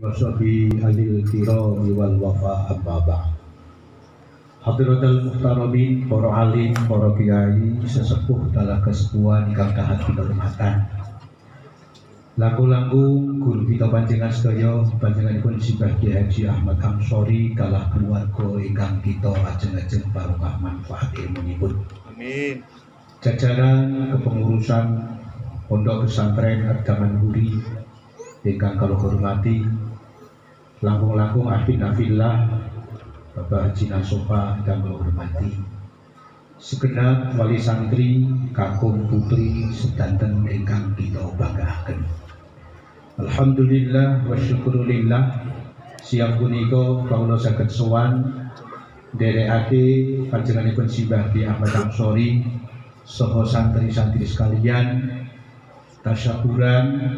Wasabi alil kirami wal wafa amma ba'd. Hadratul muhtaramin, para alim, para kiai, sesepuh dalam kesepuhan ingkang dahat kinurmatan. Langkung-langkung guru kita panjenengan sedaya, panjenenganipun Sibah Kyai Haji Ahmad Amsori kalah keluarga ingkang kita ajeng-ajeng barokah manfaat ilmunipun. Amin. Jajaran kepengurusan Pondok Pesantren Ardaman Huri ingkang kula hormati, langkung-langkung Afillah Bapak Haji Nasofa ingkang kula hormati, segenap wali santri, kakung putri sedanten ingkang kita banggaken. Alhamdulillah wa syukurulillah, siang punika kawula saged sowan nderekake panjenenganipun Sibah Kyai Ahmad Amsori saha santri-santri sekalian tasyakuran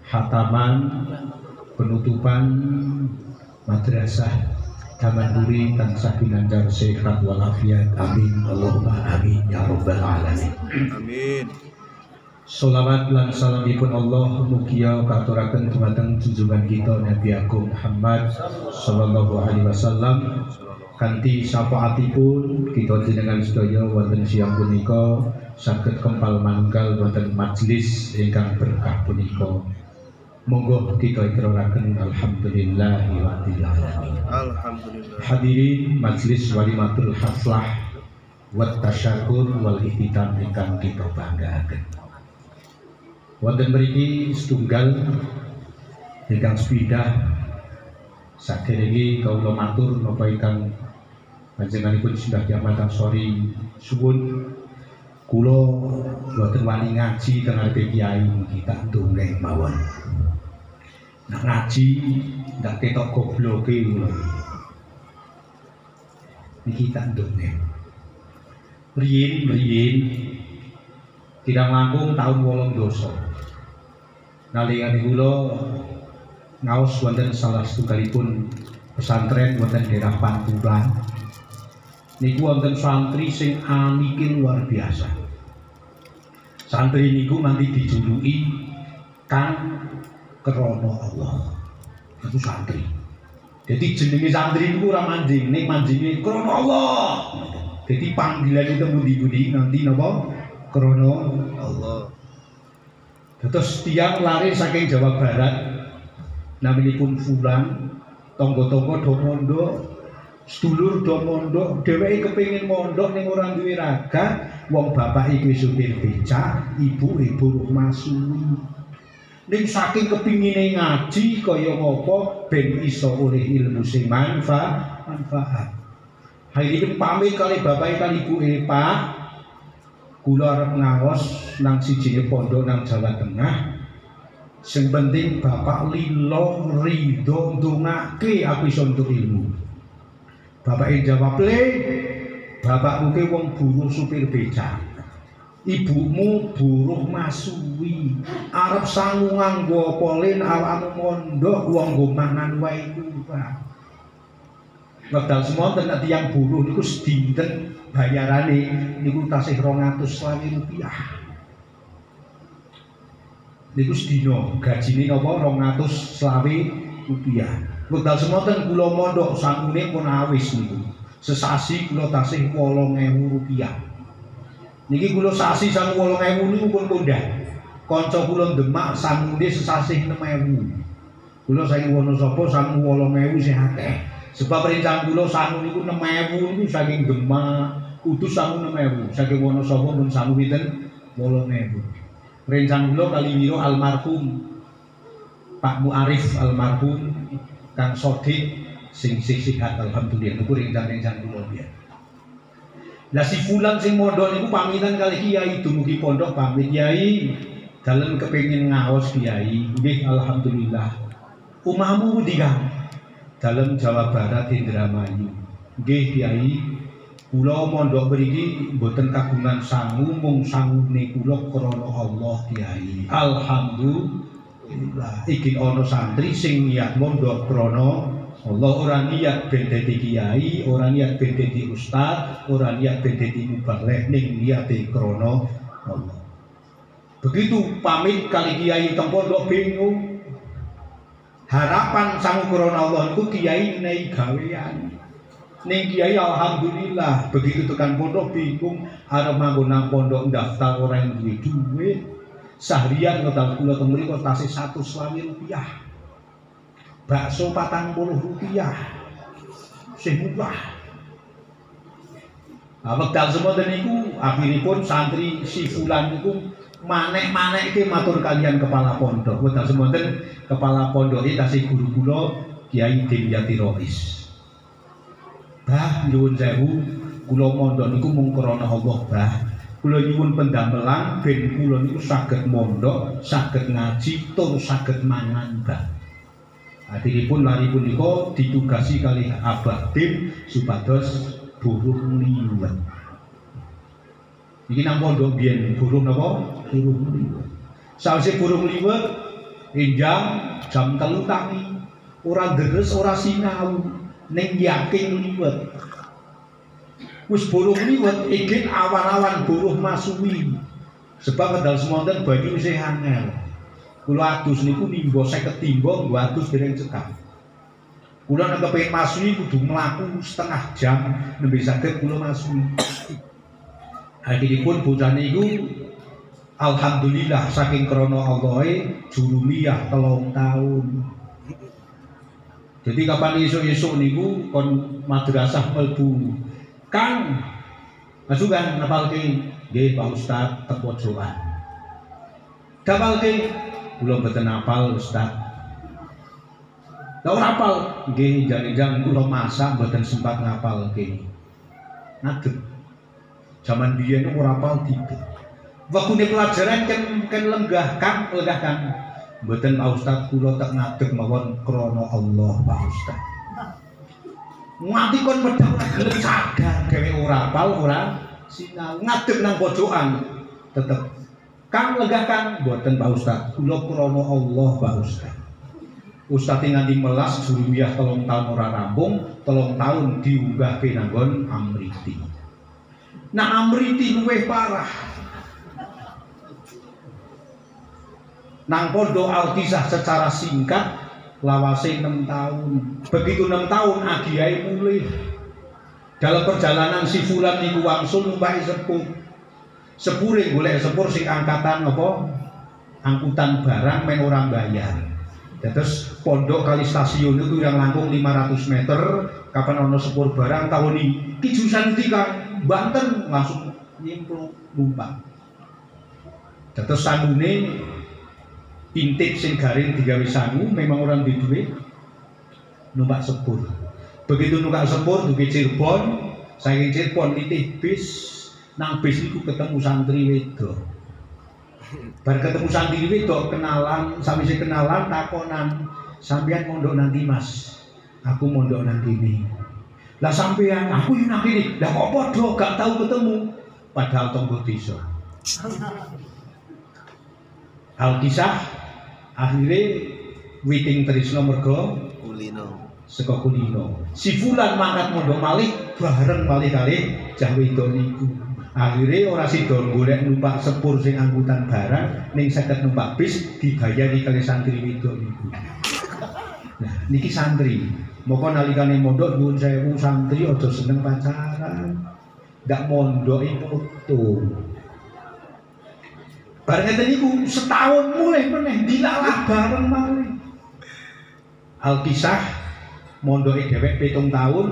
khataman penutupan madrasah Taman Huri tansah pinanjar sehat walafiat, amin Allahumma amin ya rabbal alamin. Amin. Sholawat lan salamipun Allah mugia katuraken dumateng junjungan kita Nabi Agung Muhammad sallallahu alaihi wasallam, kanthi syafaatipun kita jenengan sedaya wonten siang punika saged kempal manunggal wonten majelis ingkang berkah punika. Monggo kita ikraraken alhamdulillahi rabbil alamin. Alhamdulillah. Hadirin majelis walimatul haflah wat tasyakur wal ihtitam ingkang kita banggaken. Wonten mriki setunggal ingkang sepidah saderenge kawula matur napa ingkang panjenenganipun Sibah Kyai Ahmad Amsori suwun kula boten wani ngaji teng ngarepe kiai mugi tak ndonga mawon. Nak ngaji ndak ketok gobloke kula. Niki tak ndonga. Riyin kirang langkung taun 18. Nalingane kula ngaos wonten salah setunggalipun pesantren wonten daerah Panturan. Niku wonten santri sing anike luar biasa. Santri niku nanti dijuluki Kang Krono Allah. Itu santri. Jadi jenenge santri niku ora manjing, nek manjinge Krono Allah. Jadi panggilan itu budi-budi nanti napa? Krono Allah. Terus tiang lari saking Jawa Barat, naminipun Fulan, tonggo-tonggo do mondok, sedulur do mondok, dheweke kepengin mondok ning ora duwe raga, wong bapak iki supir becak, ibu buruh masuwi. Ning saking kepingine ngaji kaya ngopo ben iso oleh ilmu sing manfaat. Hairipun pamit kali bapake kali ibuke, Pak. Kula arep ngaos nang sijine pondok nang Jawa Tengah. Sing penting bapak lilo ridho ndongake aku iso entuk ilmu. Bapake jawab, "Le, bapakmu ki wong buruh supir becak. Ibumu buruh masuwi. Arep sangu nganggo apa len awakmu mondok wong nggo mangan wae iku, Pak." Wekdal semonten nek tiyang buruh niku sedinten bayarane niku tasih 200.000 rupiah. Niku sedina gajine napa 200.000 rupiah. Wekdal semonten kula mondok sangune pun awis niku. Sesasi kula tasih 8.000 rupiah. Niki kula sasi sang 8.000 niku pun kondhang. Kanca kula Demak sangune sesasi 6.000. Kula saking Wonosobo sang 8.000 sing akeh. Sebab rencang kula sangu niku 6.000 niku saking Demak, Kudus sangu 6.000, saking Wonosobo pun sangu pinten 8.000. Rencang kula Kaliwiro almarhum Pak Muarif almarhum Kang Sodik sing sehat alhamdulillah niku rencang kula piye. Lah si Fulan sing mondok niku pamitan kali kiai dumugi pondok pamit kiai dalem kepengin ngaos kiai. Nggih alhamdulillah. Umahmu pundi Kang? Dalam Jawa Barat Indramayu. Nggih Kiai, kula mondok mriki mboten kagungan sangu, mung sangune kula krana Allah Kiai. Alhamdulillah. Iki ana santri sing niat mondok krana Allah, ora niat ben dadi kiai, ora niat ben dadi ustaz, ora niat ben dadi muballigh, ning niate krana Allah. Begitu pamit kali kiai teng pondok bingung. Harapan sangu krana Allah niku kiai menehi gawean. Ning kiai alhamdulillah begitu tekan pondok bingung arep manggon nang pondok daftar ora duwe duit. Seharian ngetal kula teng mriku tasih 100 rupiah. Bakso 40 rupiah. Sing murah. Wekdal semonten niku akhiripun santri si fulan niku manek-manekke matur kalian kepala pondok. Wekdal semonten kepala pondok iki tasih guru kula Kiai Dimyati Rois. Bah nyuwun sewu kula mondok niku mung krana Allah, Bah. Kula nyuwun pendamelan ben kula niku saged mondok, saged ngaji, tur saged mangan, Bah. Akhiripun lari punika ditugasi kali Abah Tim supados burung liwet. Iki nang pondok biyen burung napa? Burung liwet. Sawise burung liwet enjang jam 3 tangi. Ora deres, ora sinau, ning yakin liwet. Wis burung liwet ingin awan-awan buruh masuwi. Sebab kedal semonten banyu isih angel. Kula adus niku nimba 50 timba, nggo adus dereng cekak. Kula nek kepengin masuwi kudu mlaku setengah jam nembe saged kula masuwi. Akhiripun bocah niku alhamdulillah saking krana Allahe jurumiyah 3 tahun. Jadi kapan esuk-esuk niku kon madrasah mlebu. Kang masukan ngapalke nggih Pak Ustaz teng pojokan. Dapalke kula mboten apal Ustaz. Lah ora apal nggih jan-jan kula masak mboten sempat ngapalke. Ngadeg. Zaman biyen ora apal titik. Wektune pelajaran kan lenggah Kang. Mboten Pak Ustaz kula tak ngadeg mawon krana Allah Pak Ustaz. Nganti kon medhak ora gelem sadar dhewe ora apal ora sinau ngadeg nang pojokan tetep Kang lenggah Kang mboten Pak Ustaz kula krana Allah Pak Ustaz. Ustaz nganti melas jurumiyah 3 tahun ora rampung, 3 tahun diunggah pinanggon Amriti. Nah Amriti luwih parah. Nang pondok Al-Kisah secara singkat lawase 6 tahun. Begitu 6 tahun agiyai mulih. Dalam perjalanan si fulan niku wangsul numpak sepur. Sepure golek sepur sing angkatan apa? Angkutan barang men ora bayar. Terus pondok kali stasiun itu yang langkung 500 meter. Kapan ono sepur barang tahun ini jurusan Kang Banten langsung nyemplung numpak. Terus sangune intip sing garing digawe sangu memang orang di duit numpak sepur. Begitu numpak sepur duwe Cirebon, saking Cirebon nitih bis, nang bis niku ketemu santri wedok. Bar ketemu santri wedok kenalan, sawise kenalan takonan, sampeyan mondok nanti Mas. Aku mondok nanti nih. Lah sampeyan aku yo nang kene. Lah kok padha gak tahu ketemu padahal tonggo desa. Al-Kisah akhirnya witing trisno mergo Kulino. saka kulino. Si fulan mangkat mondok malih bareng malih kalih cah wedok niku. Akhirnya ora sida golek numpak sepur sing angkutan barang ning saged numpak bis dibayari kalih santri wedok niku. Nah, niki santri. Moko nalikane mondok nyuwun sewu santri aja seneng pacaran. Ndak mondoke foto. Bareng ngeten niku setahun mulih meneh dilalah bareng malih. Al-Kisah mondoke dhewek 7 tahun,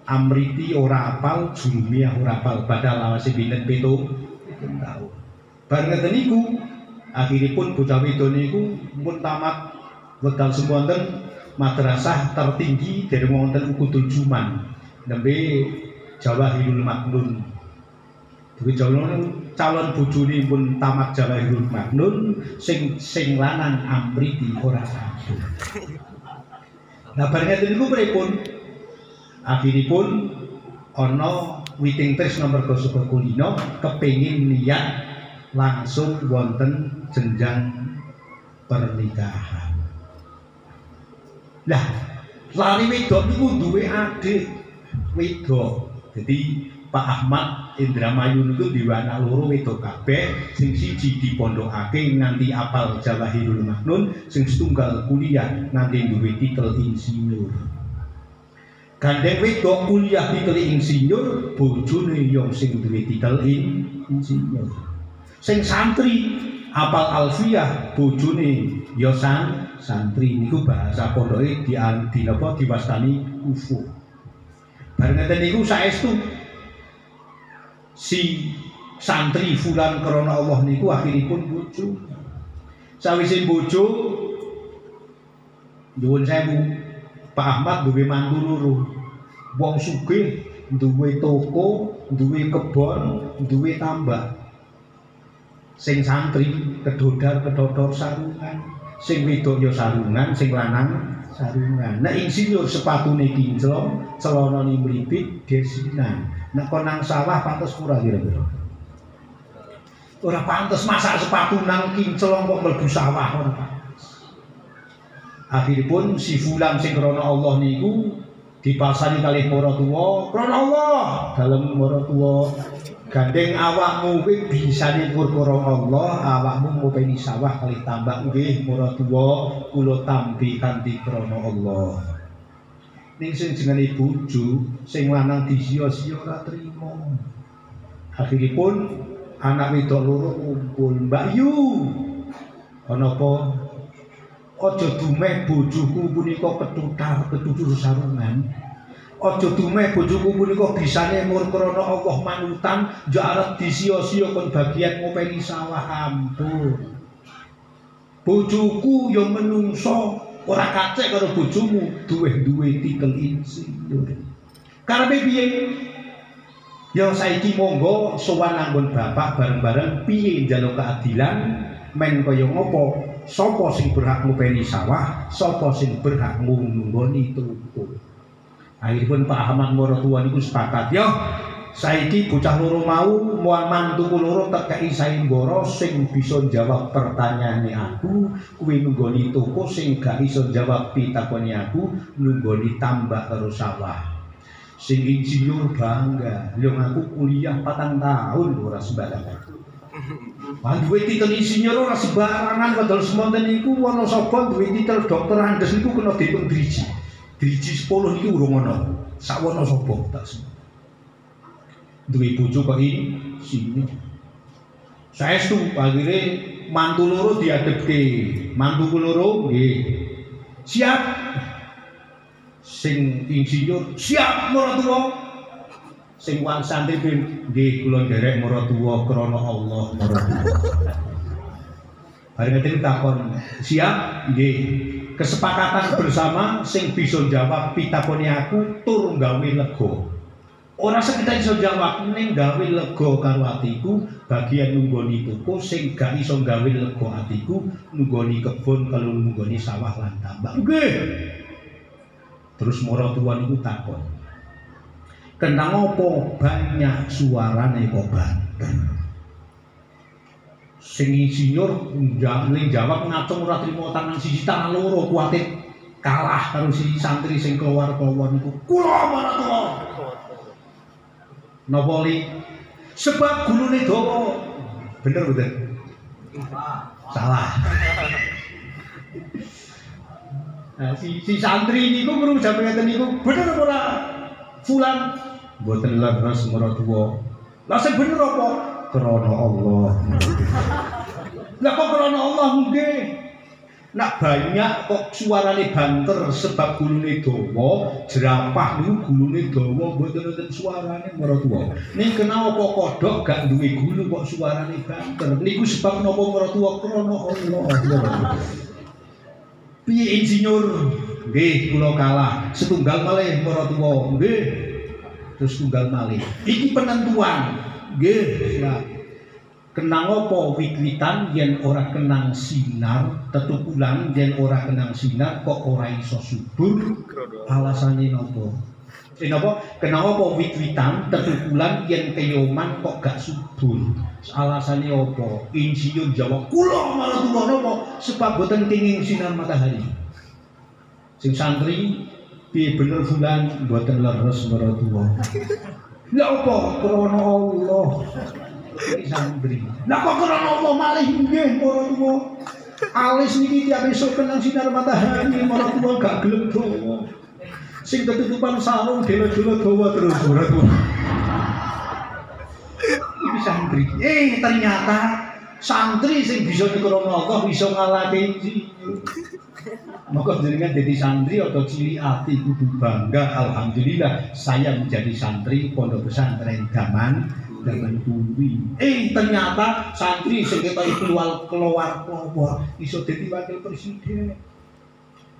Amriti ora apal, Jurumiyah ora apal, padahal lawase pinten 7 tahun. Bareng ngeten niku akhiripun bocah wedok niku pun tamat wekdal semonten madrasah tertinggi dari wonten Ukudul Juman nembe Jawahirul Maknun. Duwe calon bojone pun tamat Jawahirul Maknun sing lanang Amriti ora sambung. Nah bareng ngeten niku pripun? Akhiripun ana witing tresna merga saka kulino kepengin niat langsung wonten jenjang pernikahan. Lah lari wedok niku duwe adik wedok. Jadi Pak Ahmad Indramayu niku duwe anak loro wedok kabeh, sing siji dipondhokake nganti apal Jawahirul Maknun, sing setunggal kuliah nganti duwe titel insinyur. Gandeng wedok kuliah titel insinyur, bojone yo sing duwe titel insinyur. Sing santri apal alfiyah, bojone yo santri niku bahasa pondoke diwastani UFO. Bareng ngeten niku saestu si santri fulan krana Allah niku akhiripun bojo. Sawise bojo nyuwun sewu, Pak Ahmad duwe mantu loro. Wong sugih, duwe toko, duwe kebon, duwe tambak. Sing santri kedodar sarungan, sing wedok ya sarungan, sing lanang sarungan. Nek insinyur sepatune kinclong, celanane mlipit desinan. Nek kon nang sawah pantes ora kira-kira. Ora pantes masak sepatu nang kinclong kok mlebu sawah ora pantes. Akhiripun si fulan sing krana Allah niku dipasani kalih maratuwa, krana Allah dalem maratuwa gandeng awakmu kuwi bisane perkara Allah, awakmu ngopeni sawah kalih tambak nggih maratuwa kula tampi kanthi krana Allah. Ning sing jenenge bojo sing lanang disia-sia ora trima. Akhiripun anak wedok loro kumpul, "Mbak Yu, ana apa? Aja dumeh bojoku punika ketutur sarungan. Aja dumeh bojoku punika bisane mur krana Allah manutan, yo arep disia-sia kon bagian ngopeni sawah ampun. Bojoku yo menungso, ora kacek karo bojomu, duwe titel insinyur. Karepe piye? Ya saiki monggo sowan anggon bapak bareng-bareng piye njaluk keadilan, men kaya ngopo? Sapa sing berhak ngopeni sawah, sapa sing berhak ngunggoni toko." Akhiripun Pak Ahmad maratuwa niku sepakat, "Yo, saiki bocah loro mau mantuku loro tekeki sayembara sing bisa jawab pertanyaane aku, kuwi nunggoni toko, sing gak iso jawab pitakone aku, nunggoni tambak karo sawah." Sing insinyur bangga, "Lho aku kuliah 4 tahun ora sembarangan." Duwe titel insinyur ora sembarangan, padahal semonten niku ana sapa duwe titel dokter Andes niku kena diitung driji. Driji 10 niku urung ana. Sawono sapa tak semua. Duwe bojo kok sini. Saestu akhire mantu loro diadepke. Mantuku loro nggih. Siap. Sing insinyur siap maratuwa. Sing wan santri nggih kula nderek maratuwa krana Allah maratuwa. Bareng itu takon siap nggih. Kesepakatan bersama sing bisa jawab pitakone aku tur gawe lega. Ora sekedar iso jawab ning gawe lega karo atiku, bagian nunggoni toko sing gak iso gawe lega atiku, nunggoni kebon kalau nunggoni sawah lan tambak. Nggih. Terus maratuwa niku takon, "Kenang apa banyak suarane kok banter?" Sing insinyur jawab ngacung ora trimo tangan siji tangan loro kuwate kalah karo si santri sing keluar niku. "Kula maratuwa." Napa li? Sebab gulune dawa. Bener mboten? Salah. Nah, si santri niku krungu jam ngeten niku, "Bener apa ora? Fulan mboten leres maratuwa." Lah sing bener apa? Krana Allah. Lah kok krana Allah nggih. Nak banyak kok suarane banter sebab gulune dawa, jerapah niku gulune dawa mboten wonten suarane maratuwa. Ning kenapa kodhok gak duwe gulu kok suarane banter? Niku sebab napa maratuwa? Krana Allah. Piye insinyur? Nggih kula kalah. Setunggal malih maratuwa. Nggih. Terus tunggal malih. Iki penentuan. Nggih, siap. Kenang apa wit-witan yen ora kenang sinar, tetukulan yen ora kenang sinar kok ora iso subur. Alasane napa? Napa? Kenang apa wit-witan, tetukulan yen keyoman kok gak subur. Alasane apa? Insinyur jawab, "Kula maratuwa napa? Sebab boten kenging sinar matahari." Sing santri piye bener fulan mboten leres maratuwa. Lah apa krana Allah. Iki santri. Lah kok krana Allah malih nggih para tuwa. Alis niki tiap esuk kenang sinar matahari para tuwa gak gelem dawa. Sing ketutupan sarung delo-delo dawa terus para tuwa. Iki santri. Ternyata santri sing bisa dikrana Allah bisa ngalahke iki. Maka jenengan jadi santri atau cili ati kudu bangga. Alhamdulillah saya menjadi santri pondok pesantren zaman kuwi. Ternyata santri sing ketok keluar iso dadi wakil presiden.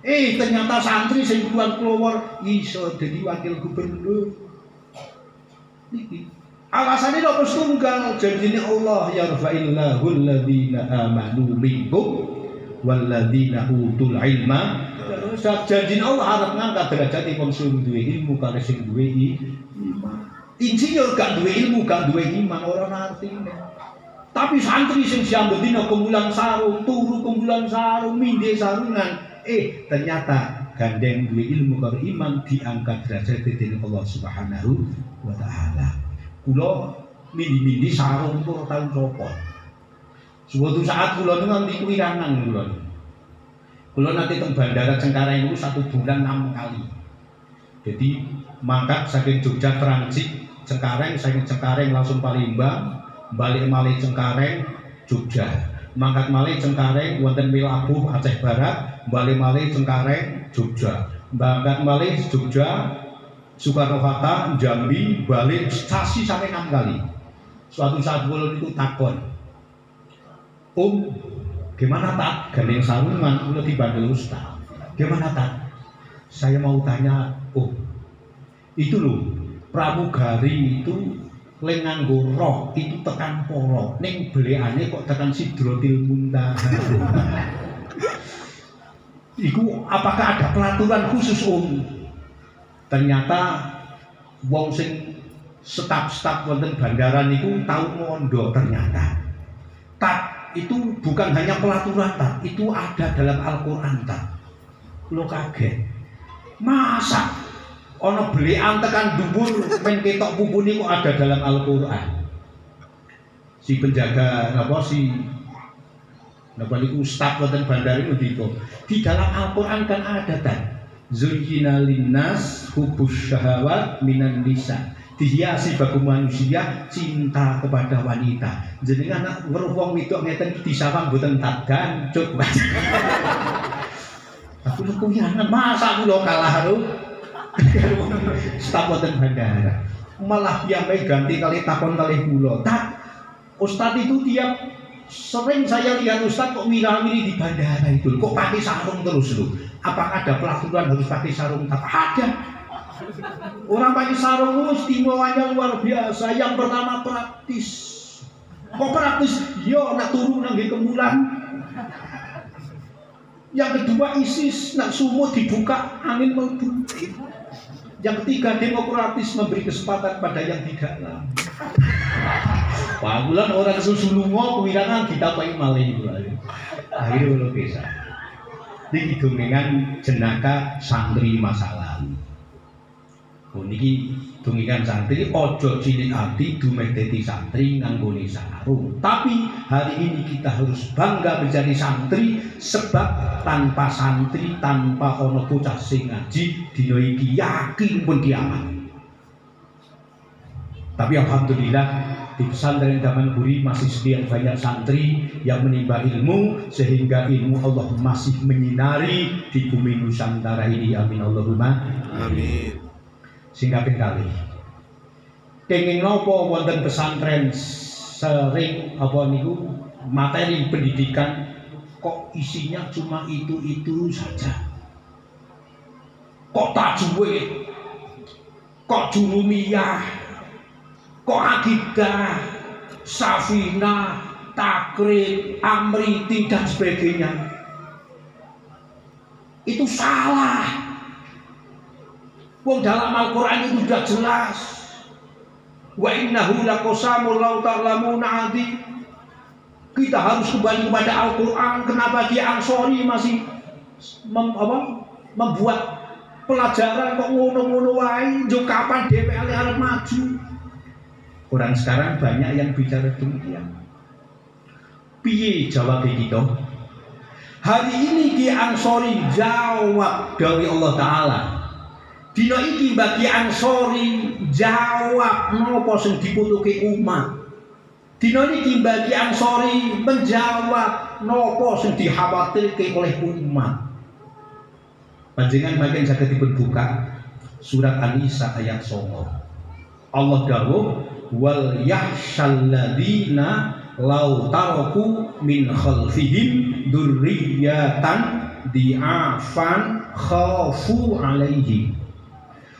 Ternyata santri sing keluar iso dadi wakil gubernur. Niki alasannya apa setunggal janjine Allah yarfa'illahu alladhina amanu minkum walladzina utul ilma. Janjine Allah arep ngangkat derajate wong sing duwe ilmu karo sing duwe iman. Insinyur gak duwe ilmu, gak duwe iman ora artine. Tapi santri sing siambet dina kemulan sarung, turu kemulan sarung, minde sarungan, ternyata gandeng duwe ilmu karo iman diangkat derajate dening Allah Subhanahu wa taala. Kula mindi-mindi sarung kok tau copot. Suatu saat kula nganti kuwirangan kula. Kula nanti teng Bandara Cengkareng itu 1 bulan 6 kali. Jadi mangkat saking Jogja transit Cengkareng, saking Cengkareng langsung Palembang, balik malih Cengkareng Jogja. Mangkat malih Cengkareng wonten Wilabuh Aceh Barat, balik malih Cengkareng Jogja. Mangkat malih Jogja Soekarno Hatta Jambi, balik stasi sampai 6 kali. Suatu saat kula itu takon, gimana tak gandeng sarungan udah dibantu Ustaz? Gimana tak? Saya mau tanya, itu loh pramugari itu nganggo roh itu tekan poro, ning beleane kok tekan Sidratil Muntaha. Iku apakah ada pelaturan khusus Ternyata wong sing staf-staf wonten bandara niku tau mondok ternyata. Tak itu bukan hanya pelaturan tak, itu ada dalam Al-Qur'an tak. Lo kaget. Masa ana belekan tekan dhuwur men ketok pupune kok ada dalam Al-Qur'an. Si penjaga niku staf wonten bandara niku di dalam Al-Qur'an kan ada tak. Zuyyina linnas hubbus syahawat minan nisa. Dihiasi bagi manusia cinta kepada wanita. Jadi anak weruh wedok ngeten disawang mboten tak gancuk. Aku kuyangan masa kula kalah karo staf wonten bandara. Malah piyambake ganti kali takon kali kula. Tak Ustaz itu tiap sering saya lihat Ustaz kok mira-miri di bandara itu. Kok pakai sarung terus lho? Apakah ada pelaturan harus pakai sarung? Tak ada. Orang pakai sarung istimewanya luar biasa. Yang pertama praktis. Kok praktis? Yo nak turun nang kemulan. Yang kedua ISIS nak sumut dibuka angin mlebu. Yang ketiga demokratis memberi kesempatan pada yang tidak lama. Pagulan orang susulungo kuwirangan ditapai malih akhirnya kula desa. Niki dongengan jenaka santri masa lalu. Niki dongengan santri ojo cilik ati dumeh dadi santri nganggone sarung. Tapi hari ini kita harus bangga menjadi santri sebab tanpa santri, tanpa ono bocah sing ngaji dina iki yakin pun kiamat. Tapi alhamdulillah di pesantren Taman Buri masih sekian banyak santri yang menimba ilmu sehingga ilmu Allah masih menyinari di bumi Nusantara ini. Amin Allahumma amin. Sehingga kali kenging nopo wonten pesantren sering materi pendidikan kok isinya cuma itu saja. Kok tajwid, kok jurumiyah, kok akidah, safinah, takrib, amriti dan sebagainya. Itu salah. Wong dalam Al-Qur'an itu sudah jelas. Wa innahu laqasamul law ta'lamuna 'adzim. Kita harus kembali kepada Al-Qur'an. Kenapa dia Ansori masih membuat pelajaran kok ngono-ngono wae, njuk kapan DPR arep maju. Orang sekarang banyak yang bicara demikian. Piye jawab kita? Hari ini Ki Ansori jawab dari Allah Ta'ala. Dino iki bagi Ansori jawab nopo sing diputuke umat. Dino iki bagi Ansori menjawab nopo sing dikhawatirke oleh umat. Panjenengan makin saged dipun buka surat An-Nisa ayat 9. Allah dawuh wal yahsyal ladzina lau taraku min khalfihim dzurriyyatan di'afan khafu alaihi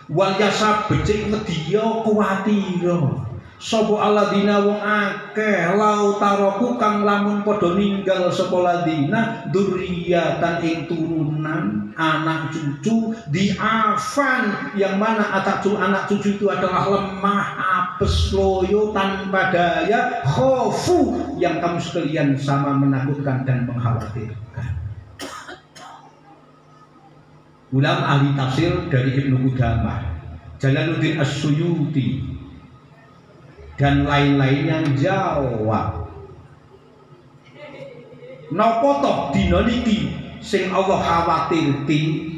wal yasab becik wedya kuwatira sapa alladzina wong akeh lau taraku kang lamun padha ninggal sapa alladzina dzurriyyatan ing turunan anak cucu di'afan yang mana anak cucu itu adalah lemah apes loyo tanpa daya khofu yang kamu sekalian sama menakutkan dan mengkhawatirkan. Ulama ahli tafsir dari Ibnu Qudamah, Jalaluddin As-Suyuti dan lain-lainnya jawab napa toh dina niki sing Allah khawatirti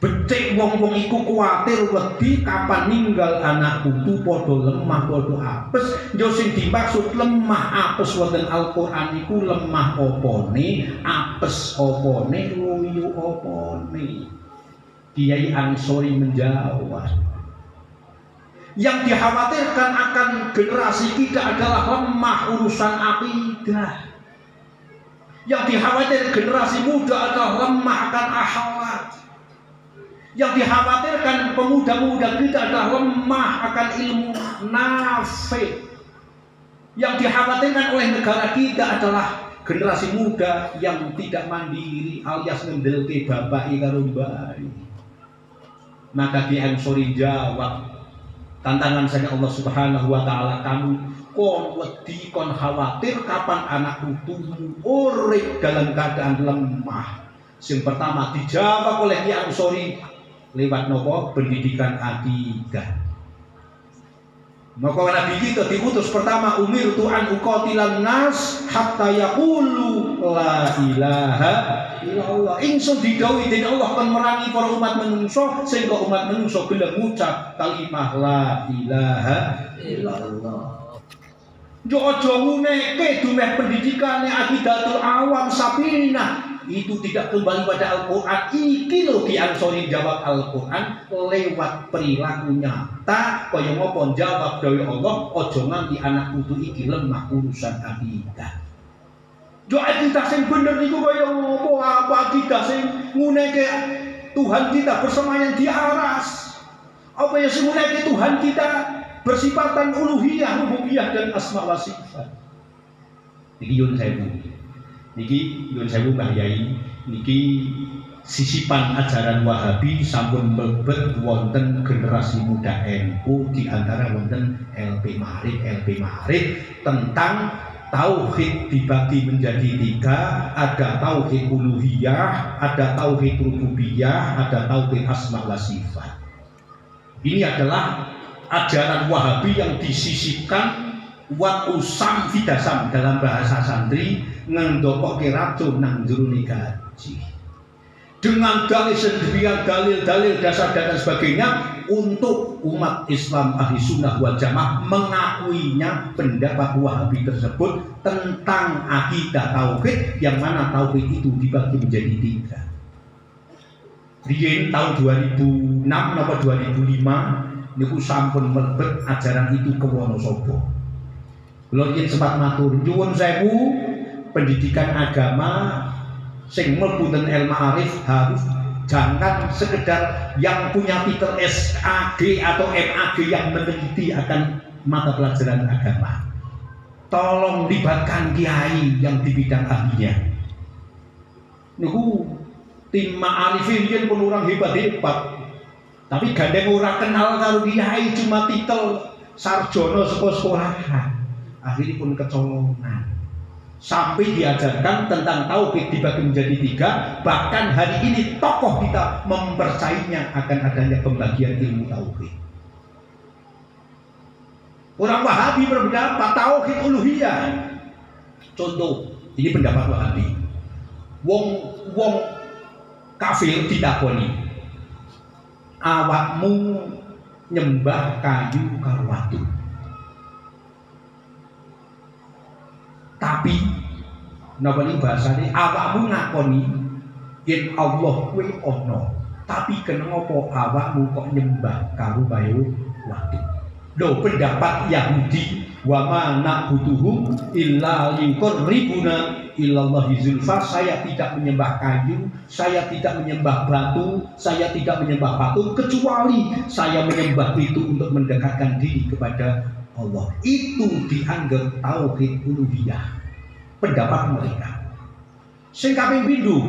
becik wong-wong iku kuwatir wedi kapan ninggal anak putu padha lemah padha apes. Yo sing dimaksud lemah apes wonten Al-Qur'an iku lemah opone, apes opone, loyo opone. Kiai Ansori menjawab, yang dikhawatirkan akan generasi kita adalah lemah urusan akidah. Yang dikhawatirkan generasi muda adalah lemah akan akhlak. Yang dikhawatirkan pemuda-pemuda kita adalah lemah akan ilmu nafi. Yang dikhawatirkan oleh negara kita adalah generasi muda yang tidak mandiri alias ngendelke bapak karo mbake. Maka Ki Ansori jawab, tantangan saya Allah Subhanahu wa taala, kamu kon wedi kon khawatir kapan anak putumu urip dalam keadaan lemah. Yang pertama dijawab oleh Ki Ansori lewat nopo pendidikan akidah. Maka Nabi kita diutus pertama umirtu an uqatilan nas hatta yaqulu la ilaha illallah. Ingsun didhawuhi dening Allah akan merangi para umat menungso sehingga umat menungso gelem ngucap kalimah la ilaha illallah. Yo aja nguneke dumeh pendidikane akidatul awam sapinah. Itu tidak kembali pada Al-Quran. Iki lho Ki Ansori jawab Al-Quran lewat perilaku nyata kaya ngopo jawab dari Allah aja nganti anak putu iki lemah urusan akidah. Jo akidah sing bener niku kaya ngopo, apa akidah sing nguneke Tuhan kita bersemayam di aras, apa yang sing nguneke Tuhan kita bersifatan uluhiyah, rububiyah dan asma wa sifat. Iki yun sewu. Niki yun sewu Mbah Yai, niki sisipan ajaran Wahabi sampun mlebet wonten generasi muda NU, di antara wonten LP Ma'arif tentang tauhid dibagi menjadi 3, ada tauhid uluhiyah, ada tauhid rububiyah, ada tauhid asma wa sifat. Ini adalah ajaran Wahabi yang disisipkan wat usam fidasam dalam bahasa santri ngendokoke racun nang jurune gaji. Dengan dalil sendirian, dalil-dalil dasar dan sebagainya untuk umat Islam ahli sunnah wal jamaah mengakuinya pendapat Wahabi tersebut tentang akidah tauhid, yang mana tauhid itu dibagi menjadi 3. Riyen tahun 2006 atau 2005 niku sampun mlebet ajaran itu ke Wonosobo. Kula yen sempat matur nyuwun sewu pendidikan agama sing mlebu ten El Ma'arif harus jangan sekedar yang punya titel SAG atau MAG yang meneliti akan mata pelajaran agama. Tolong libatkan kiai yang di bidang ahlinya. Niku tim Ma'arifin yen pun orang hebat-hebat. Tapi gandeng ora kenal karo kiai, cuma titel sarjana saka sekolahan. Akhirnya pun kecolongan. Sampai diajarkan tentang tauhid dibagi menjadi 3. Bahkan hari ini tokoh kita mempercayainya akan adanya pembagian ilmu tauhid. Orang Wahabi berpendapat tauhid uluhiyah. Contoh, ini pendapat Wahabi. Wong kafir ditakoni, awakmu nyembah kayu karo watu. Tapi napa ning bahasane awakmu ngakoni yen Allah kuwi ana. Tapi kenapa awakmu kok nyembah karo kayu watu? Lho, pendapat Yahudi, wa ma na'buduhum illa liqarribuna ilallahi zulfa. Saya tidak menyembah kayu, saya tidak menyembah batu, saya tidak menyembah patung, kecuali saya menyembah itu untuk mendekatkan diri kepada Allah. Itu dianggap tauhid uluhiyah. Pendapat mereka. Sing kaping pindho,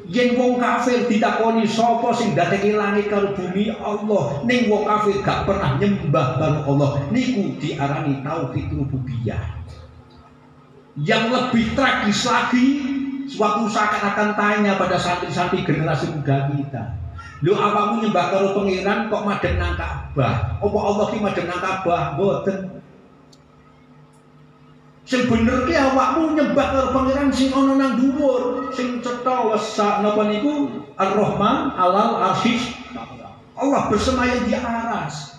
yen wong kafir ditakoni sapa sing ndadekake langit karo bumi? Allah. Ning wong kafir gak pernah nyembah karo Allah. Niku diarani tauhid rububiyah. Yang lebih tragis lagi, suatu saat akan tanya pada santri-santri generasi muda kita, lho awakmu nyembah karo pangeran kok madhep nang Ka'bah? Apa Allah ki madhep nang Ka'bah? Mboten. Sing bener ki awakmu nyembah karo pangeran sing ana nang dhuwur, sing cetha wasa napa niku Ar-Rahman alal arsyis. Allah bersemayam di aras.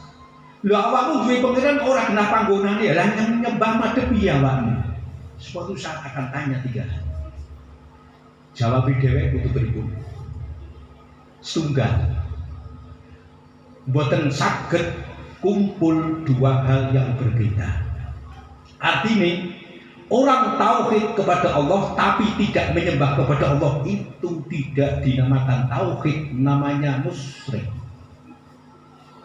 Lho awakmu duwe pangeran ora genah panggonane, lah nyembah madhep piye awakmu? Suatu saat akan tanya tiga hal. Jawab dhewek kudu berikut. Setunggal, mboten saged kumpul dua hal yang berbeda. Artinya orang tauhid kepada Allah tapi tidak menyembah kepada Allah itu tidak dinamakan tauhid, namanya musyrik.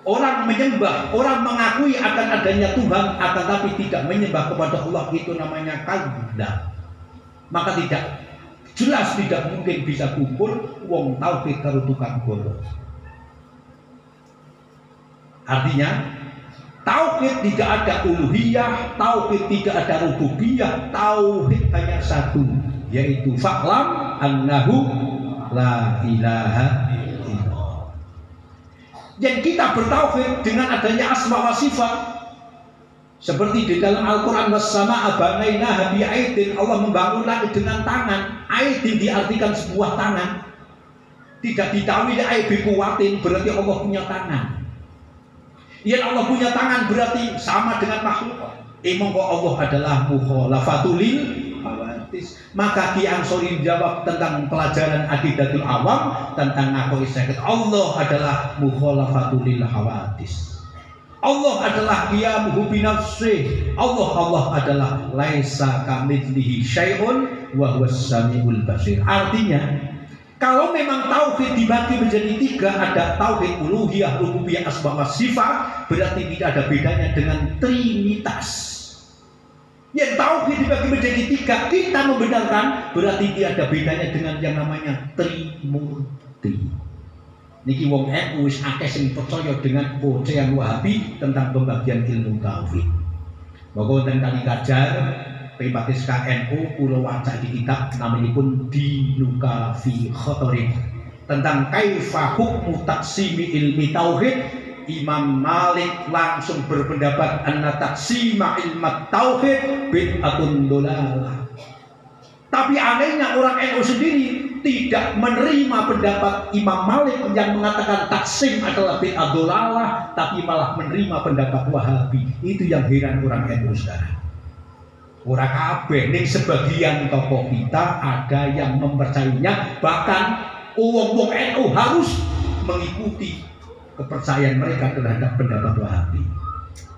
Orang menyembah, orang mengakui akan adanya Tuhan akan tapi tidak menyembah kepada Allah, itu namanya kadzdzab. Maka jelas tidak mungkin bisa kumpul wong tauhid karo tukang golo. Artinya tauhid tidak ada uluhiyah, tauhid tidak ada rububiyah, tauhid hanya satu, yaitu fa'lam annahu la ilaha illallah. Dan kita bertauhid dengan adanya asma wa sifat. Seperti di dalam Al-Quran, was-samaa'a banainaha bi'aidin, Allah membangun langit dengan tangan. Aidin diartikan sebuah tangan. Tidak ditawili aidi kuwatin, berarti Allah punya tangan. Ya Allah punya tangan berarti sama dengan makhluk. Monggo Allah adalah mukhalafatul hawadits. Maka Ki Ansori jawab tentang pelajaran Aqidatul Awam tentang ngaku istiqat. Allah adalah mukhalafatul hawadits. Allah adalah qiyamuhu binafsih. Allah adalah laisa kamitslihi syai'un wa huwas samiul basir. Artinya kalau memang tauhid dibagi menjadi tiga, ada tauhid uluhiyah, rububiyah, asma wa sifat, berarti tidak ada bedanya dengan trinitas. Yang tauhid dibagi menjadi tiga, kita membenarkan, berarti tidak ada bedanya dengan yang namanya trimurti. Niki wong wis akeh sing percaya dengan ocehan Wahabi tentang pembagian ilmu tauhid. Monggo ten kali kajar Primatis KNU kula waca di kitab namanipun Dinuka fi Khotorin tentang kaifa hukmu taksimi ilmi tauhid. Imam Malik langsung berpendapat anna taksima ilmu tauhid bid'atun dolalah. Tapi anehnya orang NU sendiri tidak menerima pendapat Imam Malik yang mengatakan taksim adalah bid'ah dolalah, tapi malah menerima pendapat Wahabi. Itu yang heran orang NU sekarang. Ora kabeh, ning sebagian tokoh kita ada yang mempercayainya, bahkan wong-wong NU harus mengikuti kepercayaan mereka terhadap pendapat Wahabi.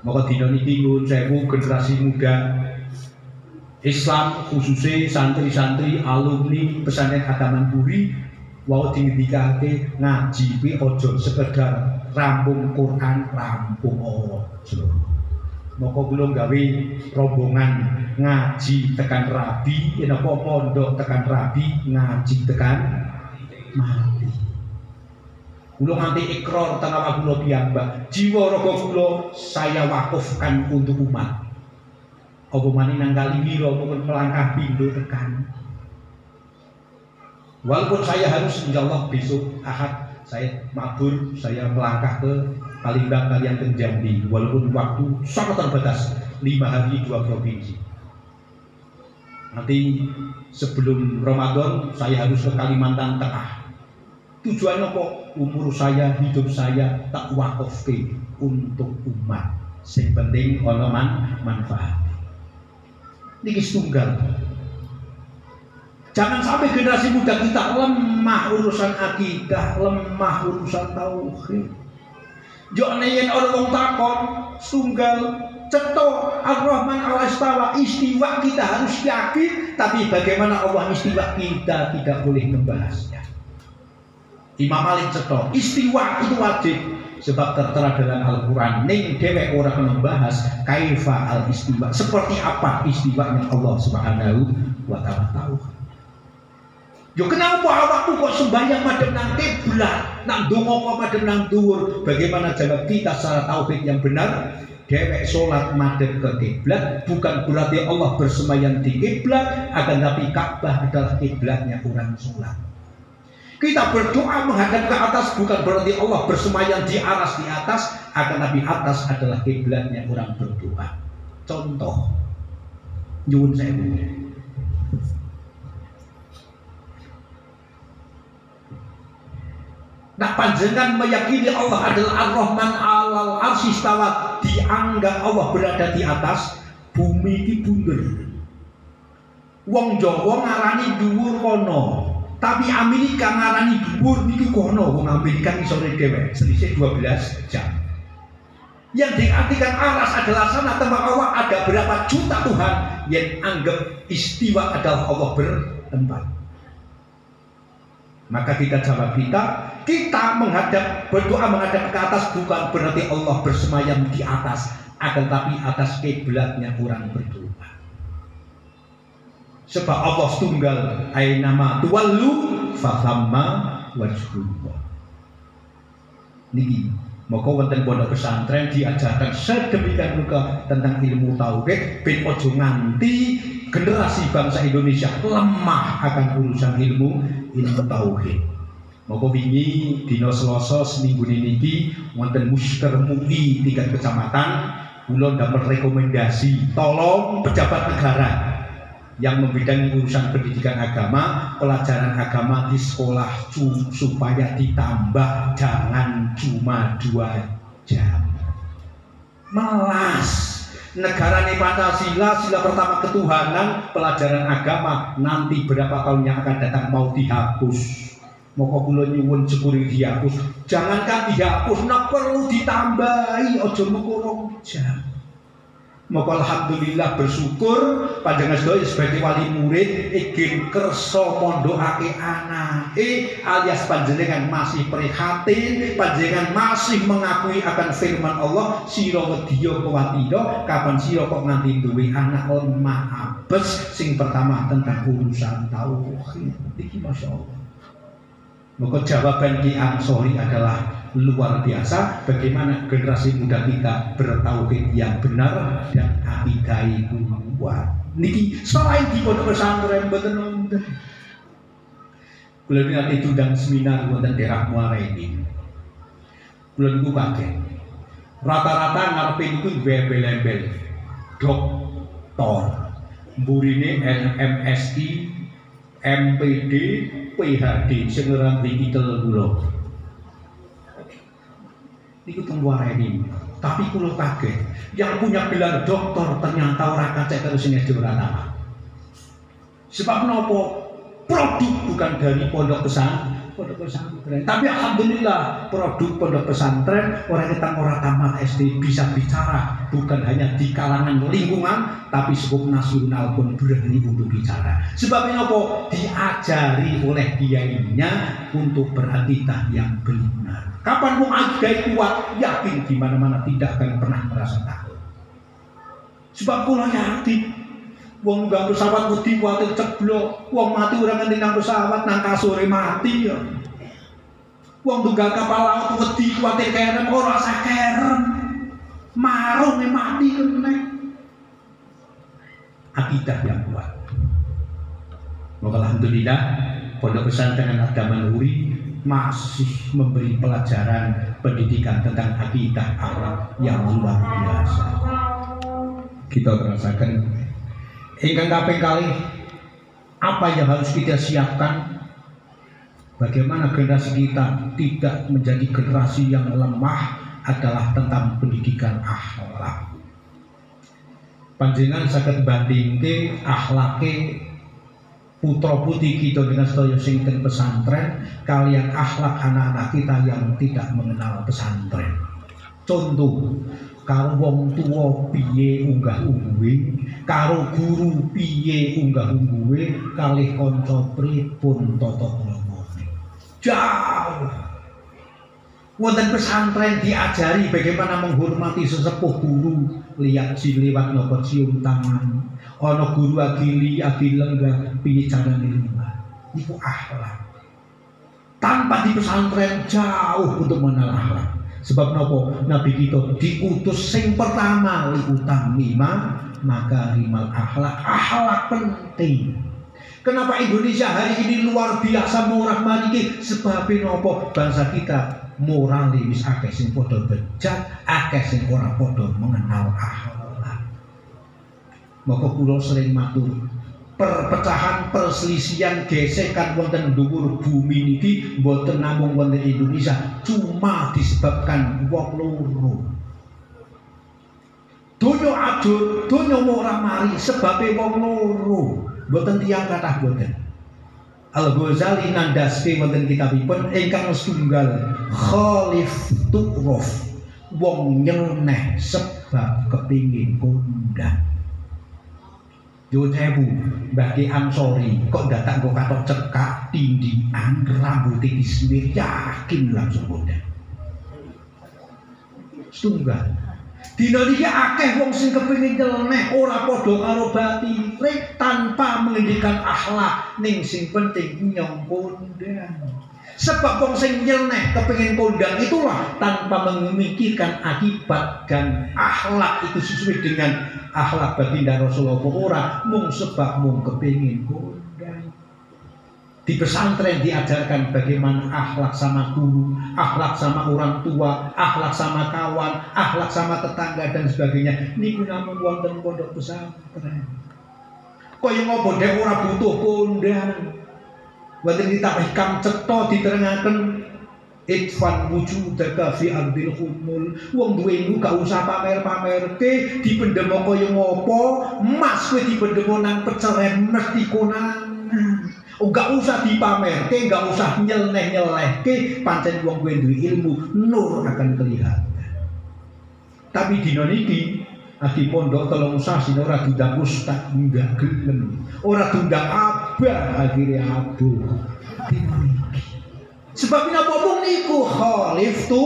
Maka dina niki nyuwun sewu generasi muda Islam, khususnya santri-santri alumni pesantren Kadaman Buri, wau dingendikake ngaji kuwi aja sekedar rampung Quran, rampung aja. Maka kula gawe rombongan ngaji tekan rabi, yen apa pondok tekan rabi, ngaji tekan mati. Kula nganti ikrar tengah kula piyambak, jiwa raga kula saya wakufkan untuk umat. Apa maning nang Kaliwira mungkin melangkah pindho tekan. Walaupun saya harus insyaallah besok Ahad saya mabur, saya melangkah ke Palembang kalian ke Jambi, walaupun waktu sangat terbatas 5 hari 2 provinsi. Nanti sebelum Ramadan saya harus ke Kalimantan Tengah. Tujuannya kok umur saya, hidup saya tak wakafke untuk umat. Yang penting ono manfaat. Niki setunggal. Jangan sampai generasi muda kita lemah urusan akidah, lemah urusan tauhid. Yo yen ana wong takon setunggal ceto Ar-Rahman al-Istawa, istiwa kita harus yakin, tapi bagaimana Allah istiwa kita tidak boleh membahasnya. Imam Malik ceto istiwa itu wajib sebab tertera dalam Al-Quran ning dhewek ora membahas kaifa al-istiwa, seperti apa istiwanya Allah Subhanahu wa taala. Yo kenapa awakku kok sembahyang madhep nang kiblat, nang donga kok madhep nang dhuwur? Bagaimana jawab kita secara tauhid yang benar? Dhewek salat madhep ke kiblat bukan berarti Allah bersemayam di kiblat, akan tapi Ka'bah adalah kiblatnya orang salat. Kita berdoa menghadap ke atas bukan berarti Allah bersemayam di atas, akan tapi atas adalah kiblatnya orang berdoa. Contoh, nyuwun sewu. Nah, panjenengan meyakini Allah adalah Ar-Rahman alal arsy istawa, dianggap Allah berada di atas bumi iki bunder. Wong Jawa ngarani dhuwur kono, tapi Amerika ngarani dhuwur niki kono. Wong Amerika isore dhewe selisih 12 jam. Yang diartikan aras adalah sana tempat Allah, ada berapa juta Tuhan yang anggap istiwa adalah Allah bertempat. Maka kita jawab kita menghadap, berdoa menghadap ke atas bukan berarti Allah bersemayam di atas, akan tapi atas kiblatnya orang berdoa. Sebab Allah tunggal, ainama tuwallu fathamma wajhullah. Niki maka wonten pondok pesantren diajarkan sedemikian rupa tentang ilmu tauhid ben ojo nganti generasi bangsa Indonesia lemah akan urusan ilmu tauhid. Maka wingi dina Selasa seminggu niki wonten musker MUI tingkat kecamatan kula dapat rekomendasi tolong pejabat negara yang membidangi urusan pendidikan agama, pelajaran agama di sekolah supaya ditambah, jangan cuma 2 jam. Melas. Negara ini Pancasila, sila pertama ketuhanan, pelajaran agama nanti berapa tahun yang akan datang mau dihapus. Maka kula nyuwun sepuri dihapus. Jangankan dihapus, nek perlu ditambahi aja mung 2 jam. Maka alhamdulillah bersyukur panjenengan sedaya sebagai wali murid ingin kersa pondokake anake, alias panjenengan masih prihatin, panjenengan masih mengakui akan firman Allah, sira wedya kuwatira kapan sira kok nganti duwe anak lemah abes. Sing pertama tentang urusan tauhid iki masyaallah. Maka jawaban Ki Ansori adalah luar biasa, bagaimana generasi muda kita bertauhid yang benar dan akidah kuat. Niki selain di pondok pesantren mboten wonten. Kula nanti diundang seminar wonten daerah Muara ini. Kula niku kaget. Rata-rata ngarepe niku bebel-bel. Doktor. Mburine MSI, MPD, PhD sing ora dikitel kula. Iku tengguara ini, tapi kulo kaget. Yang punya gelar doktor ternyata orang kacek terus ini ora. Sebab nopo produk bukan dari pondok pesantren, tapi alhamdulillah produk pondok pesantren orang kita orang tamat SD bisa bicara, bukan hanya di kalangan lingkungan, tapi cukup nasional pun berani untuk bicara. Sebab nopo diajari oleh kiainya untuk berakidah yang benar. Kapan mau akidah kuat, yakin di mana-mana tidak akan pernah merasa takut. Sebab kula yakin wong nggak pesawat wedi kuwatir ceblok, wong mati orang nganti nang pesawat nang kasure mati ya. Wong tunggal kapal laut wedi kuwatir kerem ora usah kerem. Marung mati kene. Akidah yang kuat. Maka alhamdulillah pondok pesantren agama Nuri masih memberi pelajaran pendidikan tentang akidah akhlak yang luar biasa. Kita merasakan ingkang kaping kalih apa yang harus kita siapkan, bagaimana generasi kita tidak menjadi generasi yang lemah adalah tentang pendidikan akhlak. Panjenengan saged bandingke akhlake putra putri kita dengan sedaya sing ten pesantren kalian akhlak anak-anak kita yang tidak mengenal pesantren. Contoh, karo wong tuwa piye unggah-ungguhe, karo guru piye unggah-ungguhe, kalih kanca pripun tata kramane. Jauh. Wonten pesantren diajari bagaimana menghormati sesepuh guru, lihat lewat nopo cium tangan. Ana guru agili lenggah piye carane lima. Iku akhlak. Tanpa di pesantren jauh untuk mengenal akhlak. Sebab nopo Nabi kita diutus sing pertama liutami maka rimal akhlak. Akhlak penting. Kenapa Indonesia hari ini luar biasa murah mariki? Sebab nopo bangsa kita moral wis akeh sing padha bejat, akeh sing ora padha mengenal akhlak. Maka kula sering matur, perpecahan, perselisihan, gesekan wonten dhuwur bumi niki mboten namung wonten Indonesia, cuma disebabkan wong loro. Donya ajur, donya ora mari sebabe wong loro, mboten tiyang kathah mboten. Al-Ghazali nandaske wonten kitabipun ingkang setunggal khalif tu'raf, wong nyeleneh sebab kepingin kondang. Yo sewu Mbah Ki Ansori kok datang kok katok cekak tindian rambutnya dismir yakin langsung kondang. Setunggal dina niki akeh wong sing kepengin nyeleneh ora padha karo batire tanpa mengendikan akhlak ning sing penting nyong kondang. Sebab wong sing nyeleneh kepengin kondang itulah tanpa memikirkan akibat dan akhlak itu sesuai dengan akhlak baginda Rasulullah ora mung sebab mung kepengin kondang. Di pesantren diajarkan bagaimana akhlak sama guru, akhlak sama orang tua, akhlak sama kawan, akhlak sama tetangga dan sebagainya. Niku namung wonten pondok pesantren. Kaya ngopo dek ora butuh kondang. Wonten kitab Hikam cetha diterangaken itfan wujudaka fi ardil humul. Wong duwe gak usah pamer-pamerke, dipendem kaya ngopo, emas kowe dipendem nang peceren mesti konangan. Gak usah dipamerke, gak usah nyeleneh-nyelenehke, pancen wong kowe duwe ilmu, nur akan kelihatan. Tapi dina niki adi pondok 3 sasi ora diundang ustaz nggak gelem, ora diundang abah akhirnya abuh. Sebab napa wong niku khalif tu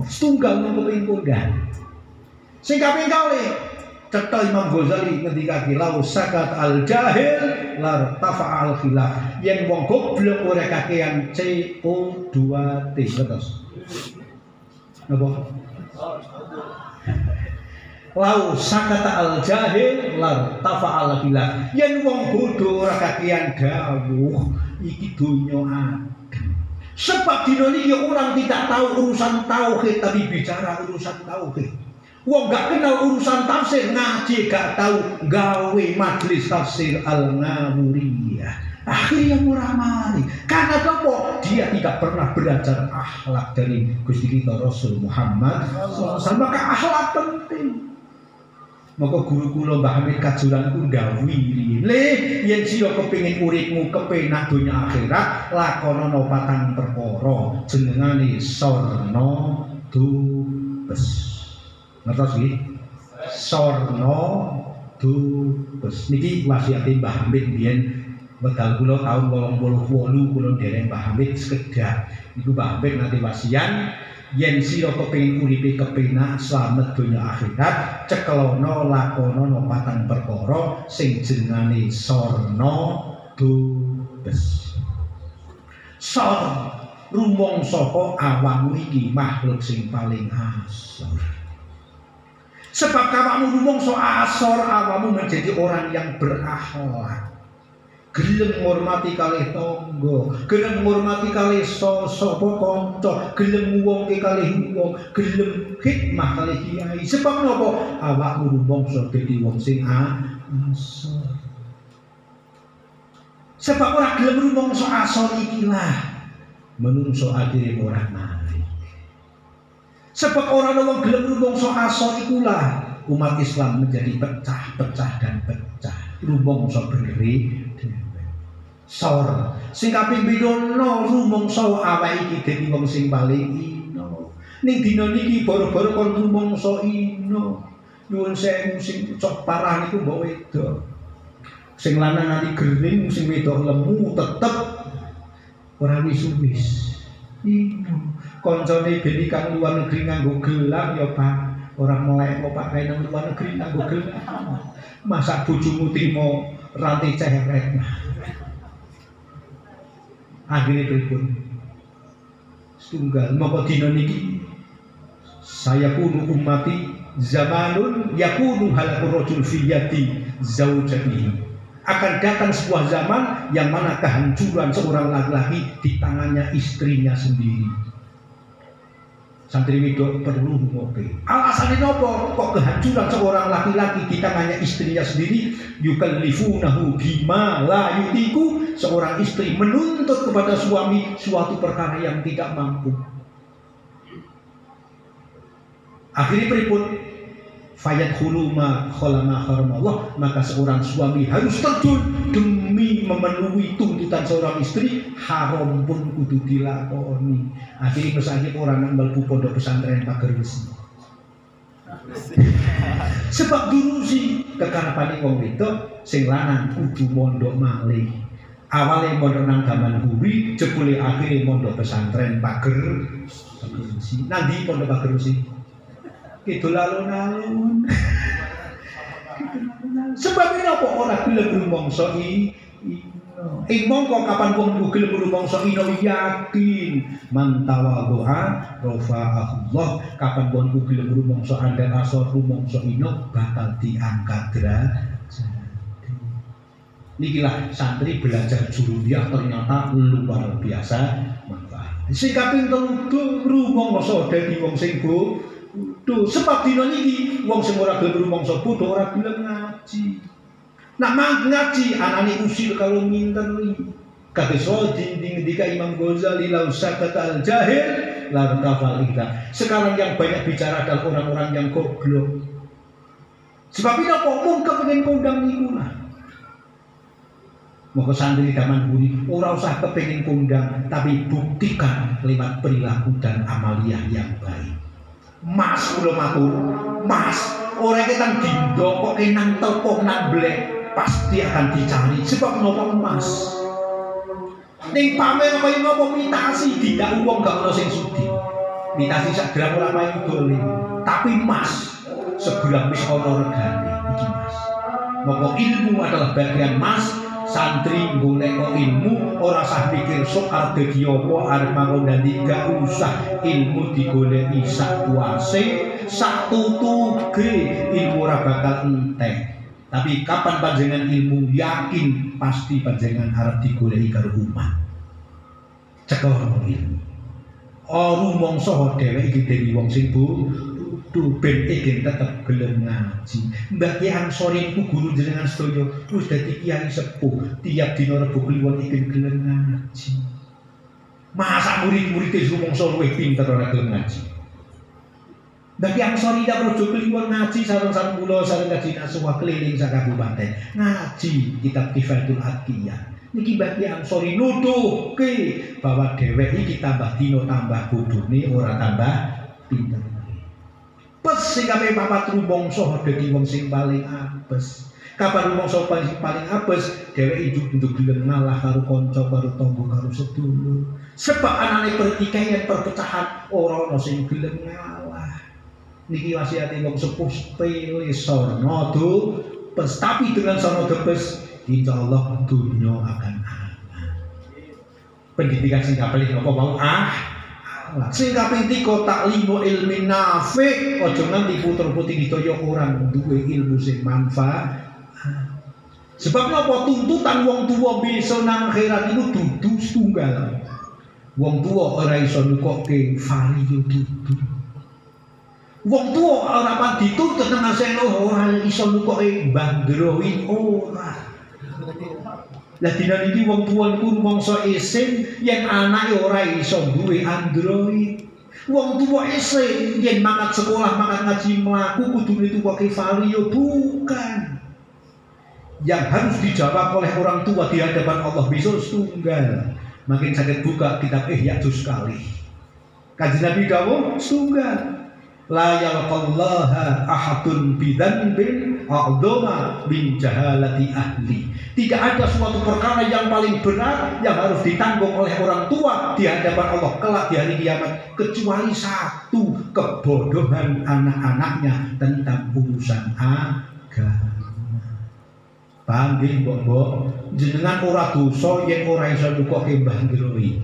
setunggal nang kepengin kondang. Sing kaping kalih cetha Imam Ghazali ngendikake lau sakat al jahil lar tafa al khilaf. Yen wong goblok ora kakean CO2T terus. Napa? Lau sakata al jahil lar tafa al khilaf. Yen wong bodho ora kakean dawuh iki donya adem. Sebab dina niki orang tidak tahu urusan tauhid tapi bicara urusan tauhid. Wong gak kenal urusan tafsir, ngaji gak tahu, gawe majelis tafsir Al-Ngawuriyah. Akhirnya murah mari. Karena apa? Dia tidak pernah belajar akhlak dari Gusti kita Rasul Muhammad SAW. Maka akhlak penting. Maka guru kula Mbah Hamid Kajuran ku ndawuhi, "Le, yen sira kepengin uripmu kepenak donya akhirat, lakonana 4 perkara. Jenengane sorna dubes." Ngertos nggih? Sorna dubes. Niki wasiate Mbah Hamid biyen wedal kula taun 88 kula dereng Mbah Hamid sekedhap. Niku Mbah Hamid nanti wasian yen sira kepengin uripe kepenak slamet donya akhirat, cekelana lakonana 4 perkara sing jenengane sorna dubes. Sor rumangsa awakmu iki makhluk sing paling asor. Sebab awakmu rumangsa asor, awakmu menjadi orang yang berakhlak. gelem ngurmati kalih tangga, gelem ngurmati kalih sapa kanca, gelem nguwungke kalih wong, gelem hikmah kalih kiai. Sebab napa? Awakmu rumangsa dadi wong sing asor. Sebab ora gelem rumangsa asor iki lah menungso akhire ora mari. Sebab ora ana wong gelem rumangsa asor iku lah umat Islam menjadi pecah-pecah dan pecah. Rumangsa beri sor sing kaping pindhono rumangsa awake iki dadi wong sing paling ino. Ning dina niki boro-boro kon rumangsa ino. Nyuwun sewu sing cocok parah niku mbok wedok. Sing lanang nganti gering, sing wedok lemu tetep ora wis-wis. Ino. Kancane ben kang luar negeri nganggo gelang ya Pak. Ora melek kok Pak kae nang luar negeri nganggo gelang. Masa bojomu trimo rantai ceret. Akhirnya pripun? Setunggal maka dina niki saya kunu ummati zamanun yakunu halaqur rajul fi yadi zaujatihi. Akan datang sebuah zaman yang mana kehancuran seorang laki-laki di tangannya istrinya sendiri. Santri wedok perlu ngopi. Alasannya nopo? Kok kehancuran seorang laki-laki di tangannya istrinya sendiri? Yukallifunahu bima la yutiku. Seorang istri menuntut kepada suami suatu perkara yang tidak mampu. Akhirnya pripun? Fayadkhulu ma khalama haramallah. Maka seorang suami harus terjun demi memenuhi tuntutan seorang istri, haram pun kudu dilakoni. Akhirnya pesake orang nang mlebu pondok pesantren pager besi. Sebab dulu sih kekarepane wong wedok sing lanang kudu mondok malih. Awalnya mondok nang Gaman Buri, jebule akhirnya mondok pesantren pager besi. Nanti pondok pager besi. Kidul alun-alun. Sebab apa ora gelem rumangsa ino. Mongko kapan wong gelem rumangsa ino yakin man tawadhu'a rafa'ahullah. Kapan wong gelem rumangsa andal asor rumangsa ino bakal diangkat derajat. Nikilah santri belajar jurudiyah ternyata luar biasa manfaat. Sing kaping 3 rumangsa dadi wong sing bodoh. Sebab dina niki wong sing ora gelem rumangsa bodoh ora gelem ngaji. Nak ngaji anane usil kalau nginteri. Kados ngendika Imam Ghazali lau sakata al jahil la tafal kita. Sekarang yang banyak bicara adalah orang-orang yang goblok. Sebab ini kok mung kepengin kondang niku lah. Moko santri Gaman Buri ora usah kepengin kondang, tapi buktikan lewat perilaku dan amaliyah yang baik. Mas kula matur, Mas, orang kita dindo kok nang telepon nang blek pasti akan dicari. Sebab nopo Mas? Ning pamer kaya nopo mitasi tidak wong gak ono sing sudi. Mitasi sak gram ora payu dole. Tapi Mas, sebulan wis ono regane iki Mas. Moko ilmu adalah bagian Mas. Santri golek kok ilmu ora sah pikir sok arep dadi apa arep mangondani gak usah ilmu digoleki sak puase sak tutuge ilmu ora bakal entek. Tapi kapan panjenengan ilmu yakin pasti panjenengan arep digoleki karo umat. Cekor ilmu. Rumangsa dheweke iki dadi wong sing bodoh ben iki tetep gelem ngaji. Mbah Ki Ansori iku guru jenengan sedaya wis dadi kiai sepuh, tiap dina Rebo Kliwon iki gelem ngaji. Masa murid-muride rumangsa luwih pinter ora gelem ngaji. Mbah Ki Ansori dak Rebo Kliwon ngaji sareng-sareng kula sareng kaji nasuha keliling sak kabupaten. Ngaji kitab Kifayatul Atqiyah. Niki Mbah Ki Ansori nuduhke bahwa dheweke iki tambah dina tambah bodhone ora tambah pinter. Pas sing kabeh papat rumangsa dadi wong sing paling apes. Kapan rumangsa paling apes, dheweke nduk gelem ngalah karo kanca, karo tangga, karo sedulur. Sebab anane pertikaian perpecahan ora ana sing gelem ngalah. Niki wasiate wong sepuh sepele sarana depes, tapi dengan sarana depes insyaallah dunya akan aman. Pendidikan sing kapelih apa mau sing kaping 3 taklimu ilmin nafi', aja nganti puter-puter didaya orang duwe ilmu sing manfaat. Sebabnya apa? Tuntutan wong tua besok nang akhirat itu dudu setunggal. Wong tua ora iso nukokke vario dudu. Wong tua ora pan dituntut nang aseno ora iso nukokke bandroi ora. Lah dina iki wong tua niku mangsa isin yen anake ora iso duwe Android. Wong tua isin yen mangkat sekolah, mangkat ngaji mlaku kudu nukokke vario bukan. Yang harus dijawab oleh orang tua di hadapan Allah besok setunggal. Makin sakit buka kitab Ihya juz kali. Kanjeng Nabi dawuh setunggal. La yalqallaha ahadun bidzanbin a'dhama min jahalati ahli. Tidak ada suatu perkara yang paling berat yang harus ditanggung oleh orang tua di hadapan Allah kelak di hari kiamat kecuali satu, kebodohan anak-anaknya tentang urusan agama. Panggil mbok jenengan ora dosa yen ora iso nukokke Mbah Ndrowi.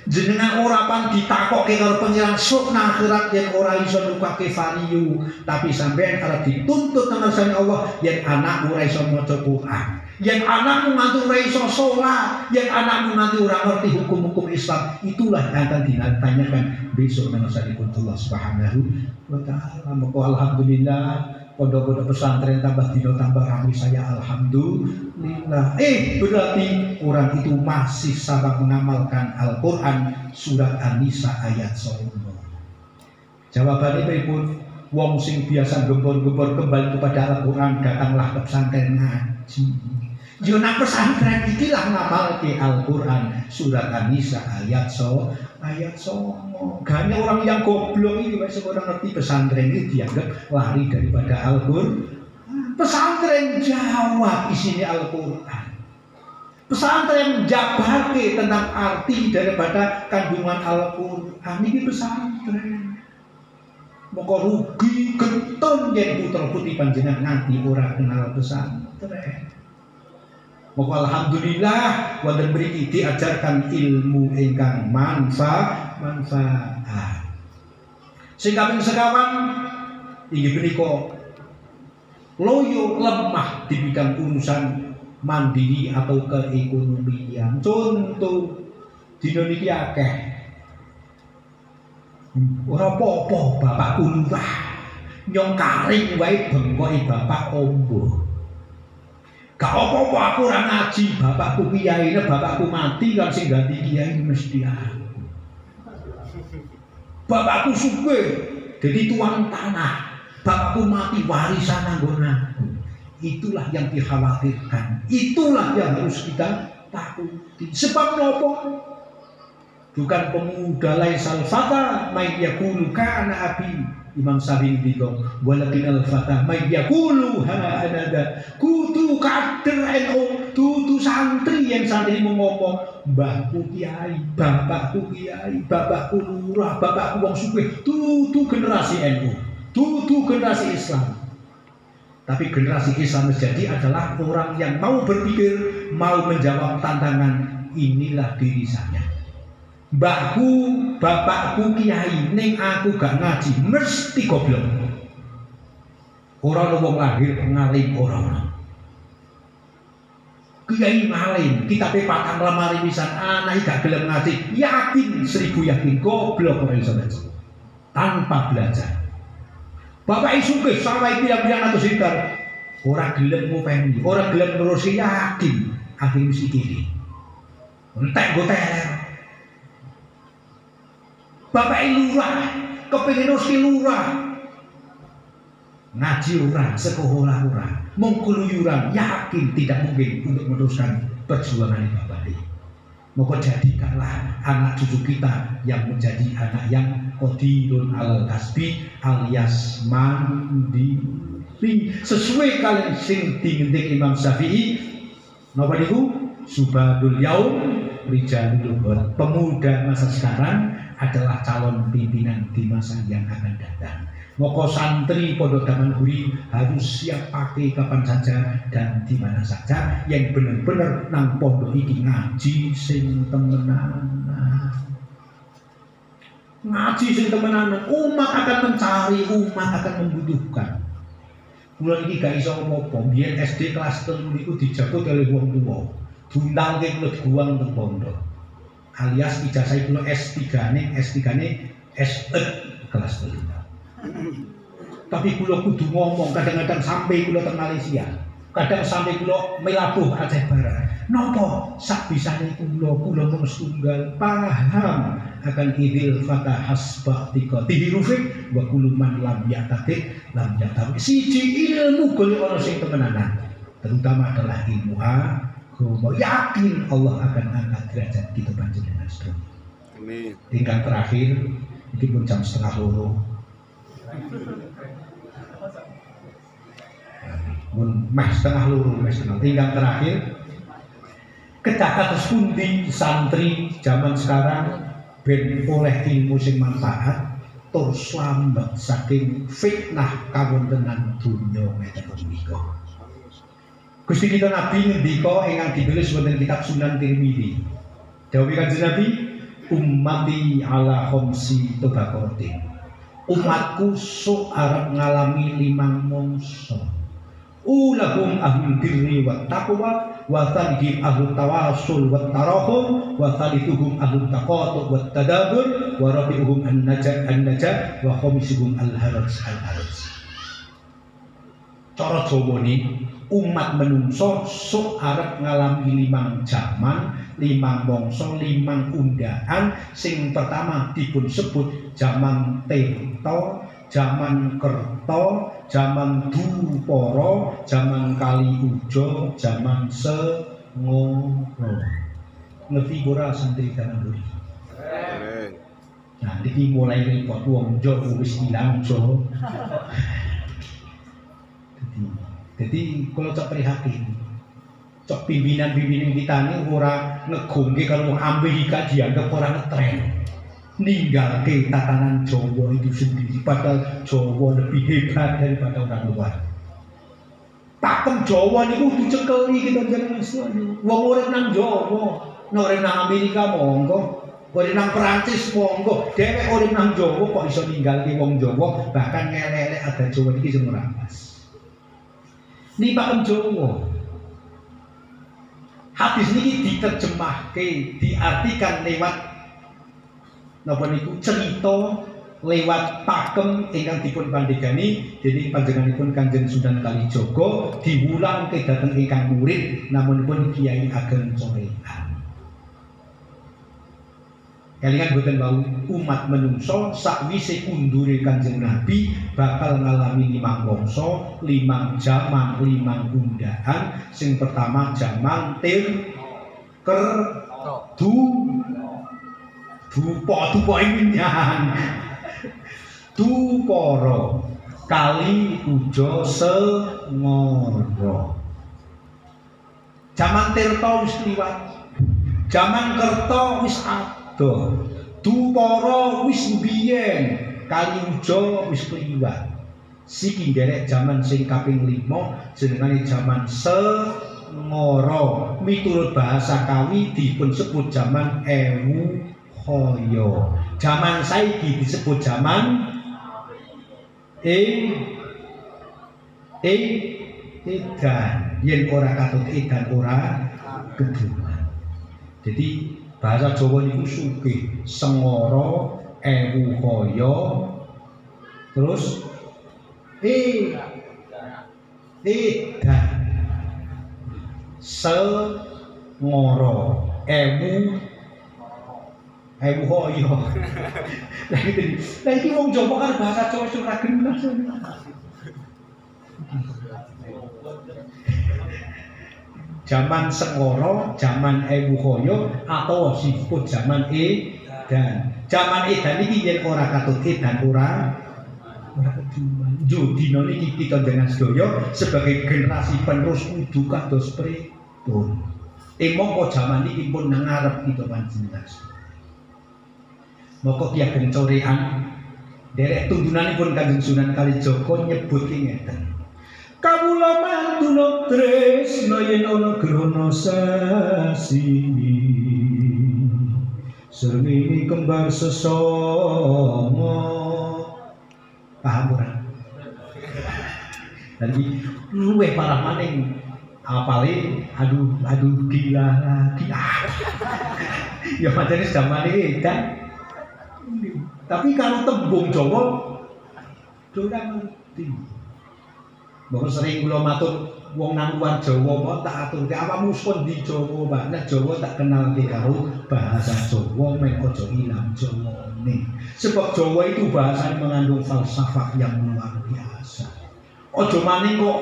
Jenengan ora pan ditakokke karo pangeran sok nang akhirat yen ora iso nukokke vario, tapi sampean arep dituntut nang ngarsane Allah yen anakmu ora iso maca Quran. Yen anakmu nganti ora iso salat, yen anakmu nanti ora ngerti hukum-hukum Islam, itulah yang akan ditanyakan besok nang ngarsane Allah Subhanahu wa taala. Maka alhamdulillah pondok-pondok pesantren tambah dino tambah ramai saya alhamdulillah. Berarti orang itu masih sama mengamalkan Al-Quran surat An-Nisa ayat 9. Jawabannya pun wong sing biasa gembor-gembor kembali kepada Al-Quran datanglah ke pesantren ngaji. Yo nang pesantren iki lah ngapalke Al-Quran surat An-Nisa ayat 9. Hanya orang yang goblok ini masih orang ngerti pesantren ini dianggap lari daripada Al-Quran. Pesantren jawab isinya Al-Quran. Pesantren jabarke tentang arti daripada kandungan Al-Quran. Ini pesantren. Maka rugi kenton yang putra putih panjenengan nanti orang kenal pesantren. Maka alhamdulillah wonten mriki diajarkan ilmu ingkang manfaat. Sing kaping sekawan inggih punika loyo lemah di bidang urusan mandiri atau keekonomian. Contoh dina niki akeh. Ora apa-apa bapakku lurah. Nyong karing wae bengkoke bapak ombo. Gak apa-apa aku ora ngaji, bapakku kiai, bapakku mati kan sing ganti kiai mesti aku. Bapakku sugih jadi tuan tanah, bapakku mati warisan anggon aku. Itulah yang dikhawatirkan, itulah yang harus kita takuti. Sebab nopo? Bukan pemuda laisal fata may yaqulu kana abi. Imam Syafi'i bilang walakin al-fatah may yaqulu ha anada. Kudu kader NU, kudu santri yang santri ngomong mbahku kiai, bapakku kiai, bapakku lurah, bapakku wong sugih, tutu generasi NU, tutu generasi Islam. Tapi generasi Islam menjadi adalah orang yang mau berpikir, mau menjawab tantangan. Inilah diri saya. Mbahku, bapakku kiai, ning aku gak ngaji, mesti goblok. Orang wong lahir ngalim orang. Kiai ngalim, kita patang lemari pisan anak gak gelem ngaji, yakin 1000 yakin goblok ora iso ngaji. Tanpa belajar. Bapak sugih sampai bilang atus hektar, ora gelem ngopeni, ora gelem ngurusi, yakin akhir mesti kiri. Entek go teler. Bapak lurah, kepengin nurusi lurah. Ngaji ora, sekolah ora, mengkeluyuran, yakin tidak mungkin untuk meneruskan perjuangan bapak ini. Maka jadikanlah anak cucu kita yang menjadi anak yang qadirun alal kasbi alias mandiri. Sesuai kalian sing dingentik Imam Syafi'i, napa niku? Subadul yaum rijalul ghad. Pemuda masa sekarang adalah calon pimpinan di masa yang akan datang. Maka santri pondok Daman Guri harus siap pakai kapan saja dan di mana saja yang benar-benar nang pondok iki ngaji sing temenan. Ngaji sing temenan, umat akan mencari, umat akan membutuhkan. Kula niki gak iso apa-apa. Biyen SD kelas 3 niku dijago oleh wong tuwa. Diundangke kula diguwang teng pondok. Alias ijazah kula S3-ne SE kelas 3. Tapi kula kudu ngomong kadang-kadang sampai kula teng Malaysia. Kadang sampai kula melabuh Aceh Barat. Napa sak bisane kula mung setunggal paham akan idil fatah hasba tiqati hurufik wa kuluman lam yatatik lam yatawi. Siji ilmu golek ana sing temenanan. Terutama adalah ilmu agama. Yakin Allah akan angkat derajat kita panjenengan sedaya. Amin. Tingkat terakhir iki pun jam 1:30. Mun meh 1:30 tingkat terakhir kedah kados pundi santri zaman sekarang ben oleh ilmu sing manfaat tur selamat saking fitnah kawontenan dunya ngeten menika. Gusti kita Nabi ngendika ingkang ditulis wonten kitab Sunan Tirmidzi. Dawuh Kanjeng Nabi, ummati ala khamsi tabaqatin. Umatku sok arep ngalami 5 mangsa. Ulahum ahlul birri wat taqwa wa tsanihim ahlut tawasul wat tarahum wa thalithuhum ahlut taqatu wat tadabbur wa rabi'uhum an-najat wa khamisuhum al-haraj. Cara Jawa ni umat menungso sok arep ngalami 5 jaman, 5 mangsa, 5 undaan. Sing pertama dipun sebut jaman Tirta, jaman Kerta, jaman Dupara, jaman Kaliuja, jaman Sengoro. Ngerti ora santri kanan buri? Nah, niki mulai repot wong Jawa wis ilang Jawa. Jadi kalau cok prihatin, cok pimpinan-pimpinan kita ini ora ngegongke kalau Amerika dianggap orang ngetren, ninggalke tatanan Jawa itu sendiri, padahal Jawa lebih hebat daripada orang luar. Pakem Jawa niku dicekeli kita jangan sesuatu. Wong urip nang Jawa, urip nang Amerika monggo, urip nang Perancis monggo, dhewek urip nang Jawa kok iso ninggalke wong Jawa, bahkan ngelek-elek ada Jawa iki sing ora pas. Ini pakem Jawa. Hadis niki diterjemahke, diartikan lewat napa niku cerita lewat pakem ingkang dipun pandhegani dening panjenenganipun Kanjeng Sunan Kalijaga diwulangke dhateng ingkang murid namunipun Kiai Ageng Corehan. Kalian boten bau umat menungso sakwise undure Kanjeng Nabi bakal ngalami 5 mangsa, 5 jaman, 5 undaan. Sing pertama jaman dupa minyan. Dupara Kaliuja Sengoro. Jaman Tirta wis liwat. Jaman Kerta wis Dupara wis biyen, Kaliuja wis kliwat. Siki nderek jaman sing kaping 5 jenengane jaman Sengoro. Miturut bahasa Kawi dipun sebut jaman Ewu Hoyo. Jaman saiki disebut jaman edan. Yen ora katut edan ora kedungan. Jadi bahasa Jawa niku sugih, Sengoro, Ewu Hoyo, terus edan. Sengoro, Ewu Hoyo. Lah iki wong Jawa kan bahasa Jawa sing ora genah. Zaman Sengoro, zaman Ewu Hoyo atau disebut zaman edan. Zaman edan iki yen ora katut edan ora keduman. Jo dina niki kita dengan sedaya sebagai generasi penerus kudu kados pripun. Mongko zaman iki pun nang ngarep kita panjenengan. Moko Ki Ageng Corehan derek tuntunanipun Kanjeng Sunan Kalijaga nyebut ngeten. Kawula mantuna tresna yen ana grana sasini srengenge kembar sesama. Paham ora? Jadi luwih parah maning apale aduh gila lagi. Ya macane zaman iki kan. Tapi kalau tembung Jawa ora ngerti. Mbok sering kula matur wong nang luar Jawa kok tak aturke apamu pun di Jawa, Pak. Nek Jawa tak kenalke karo bahasa Jawa men aja ilang Jawane. Sebab Jawa itu bahasa yang mengandung falsafah yang luar biasa. Aja maning kok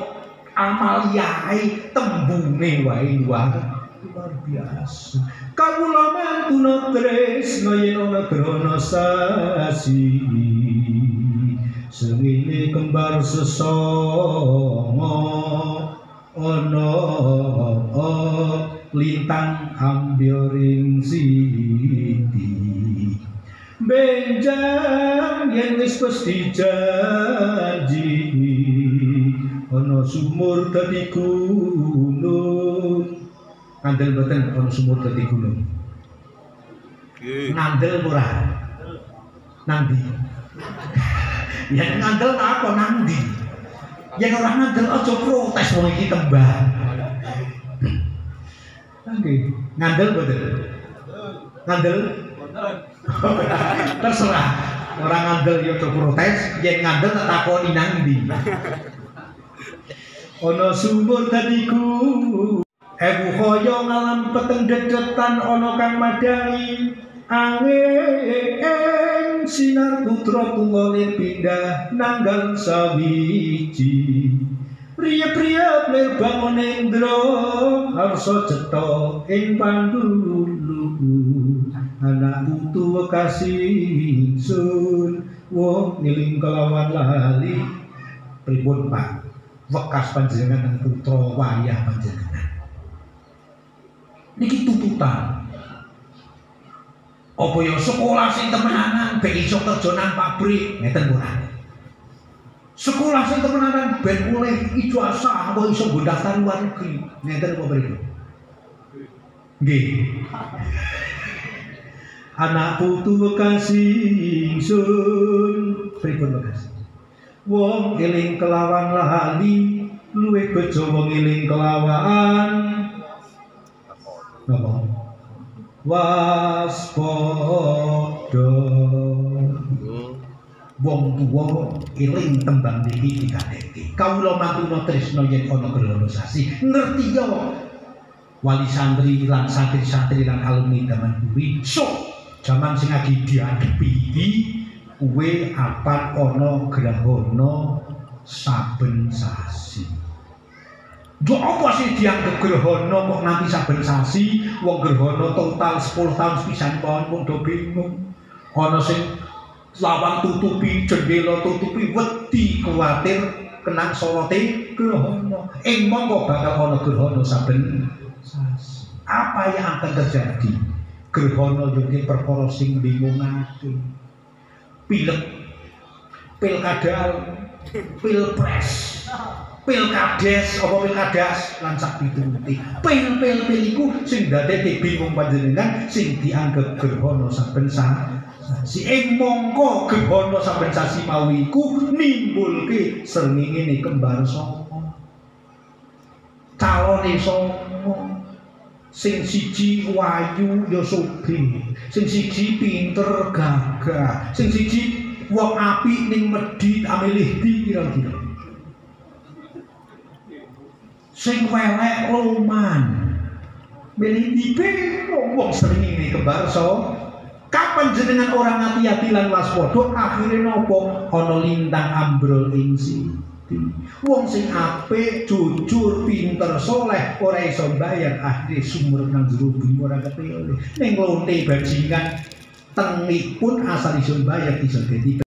amaliae tembunge wae luar biasa. Kawula mantuna tresna yen ana grana sasi. Sengine kembar sesongo ana lintang ambyoring siti benjang yen wis pesti janji ana sumur dadi gunung. Ngandel boten ana sumur dadi gunung? Ngandel ora? Nang ndi? Yang ngandel apa nanti? Yang orang ngandel aja protes wong iki tembang. Nggih, ngandel betul. Ngandel? Terserah. Orang ngandel yo aja protes, yang ngandel tak takoni nang ndi. Ana sumur dadiku. Ewu kaya ngalam peteng dedetan ana kang madani. Angin sinar putra tuwale pindah nanggal sawiji. Priya-priya plir bangun indra harsa cetha ing pandulu. Anak putu kasih ingsun wong ngiling kelawan lali. Pripun Pak? Wekas panjenengan putra wayah panjenengan. Niki tuntutan. Apa ya sekolah sing temenanan ben iso kerja nang pabrik ngeten ora. Sekolah sing temenanan ben oleh ijazah apa iso nggo daftar luar negeri ngeten apa mriku. Nggih. Anak putu kasih ingsun pripun Mas? Wong eling kelawan lali luwih bejo wong eling kelawan napa? Waspada wong tuwa eling tembang niki dikandheke. Kawula mantuna tresna yen ana grana sasi. Ngerti ya wali santri lan santri-santri lan alumni zaman kuwi. Sok jaman sing lagi diadepi iki kuwe apan ana grahana saben sasi. Yo apa sih dianggap gerhana kok nanti saben sasi, wong gerhana total 10 tahun pisan pun do bingung. Ana sing lawang tutupi, jendela tutupi, wedi kuwatir kena sorote gerhana. Mongko bakal ana gerhana saben sasi. Apa yang akan terjadi? Gerhana yo perkara sing bingungake. Pilek, pilkada, pilpres. Pilkades apa pilkadas lan sak pituruté. Pil iku sing ndadekake bingung panjenengan sing dianggep gerhana saben sasi. Mongko gerhana saben sasi mau iku nimbulke srengenge kembar sanga. Calone sanga. Sing siji wayu ya sugih, sing siji pinter gagah, sing siji wong apik ning medhit amilih di kira-kira. Sing welek loman milih dipe wong srengenge kembar so. Kapan jenengan orang hati-hati lan waspada akhire napa ana lintang ambrol ing siti. Wong sing apik jujur pinter soleh ora iso mbayar akhire sumur nang jero bumi ora ketele ning lonte bajingan tengipun asal iso mbayar iso dadi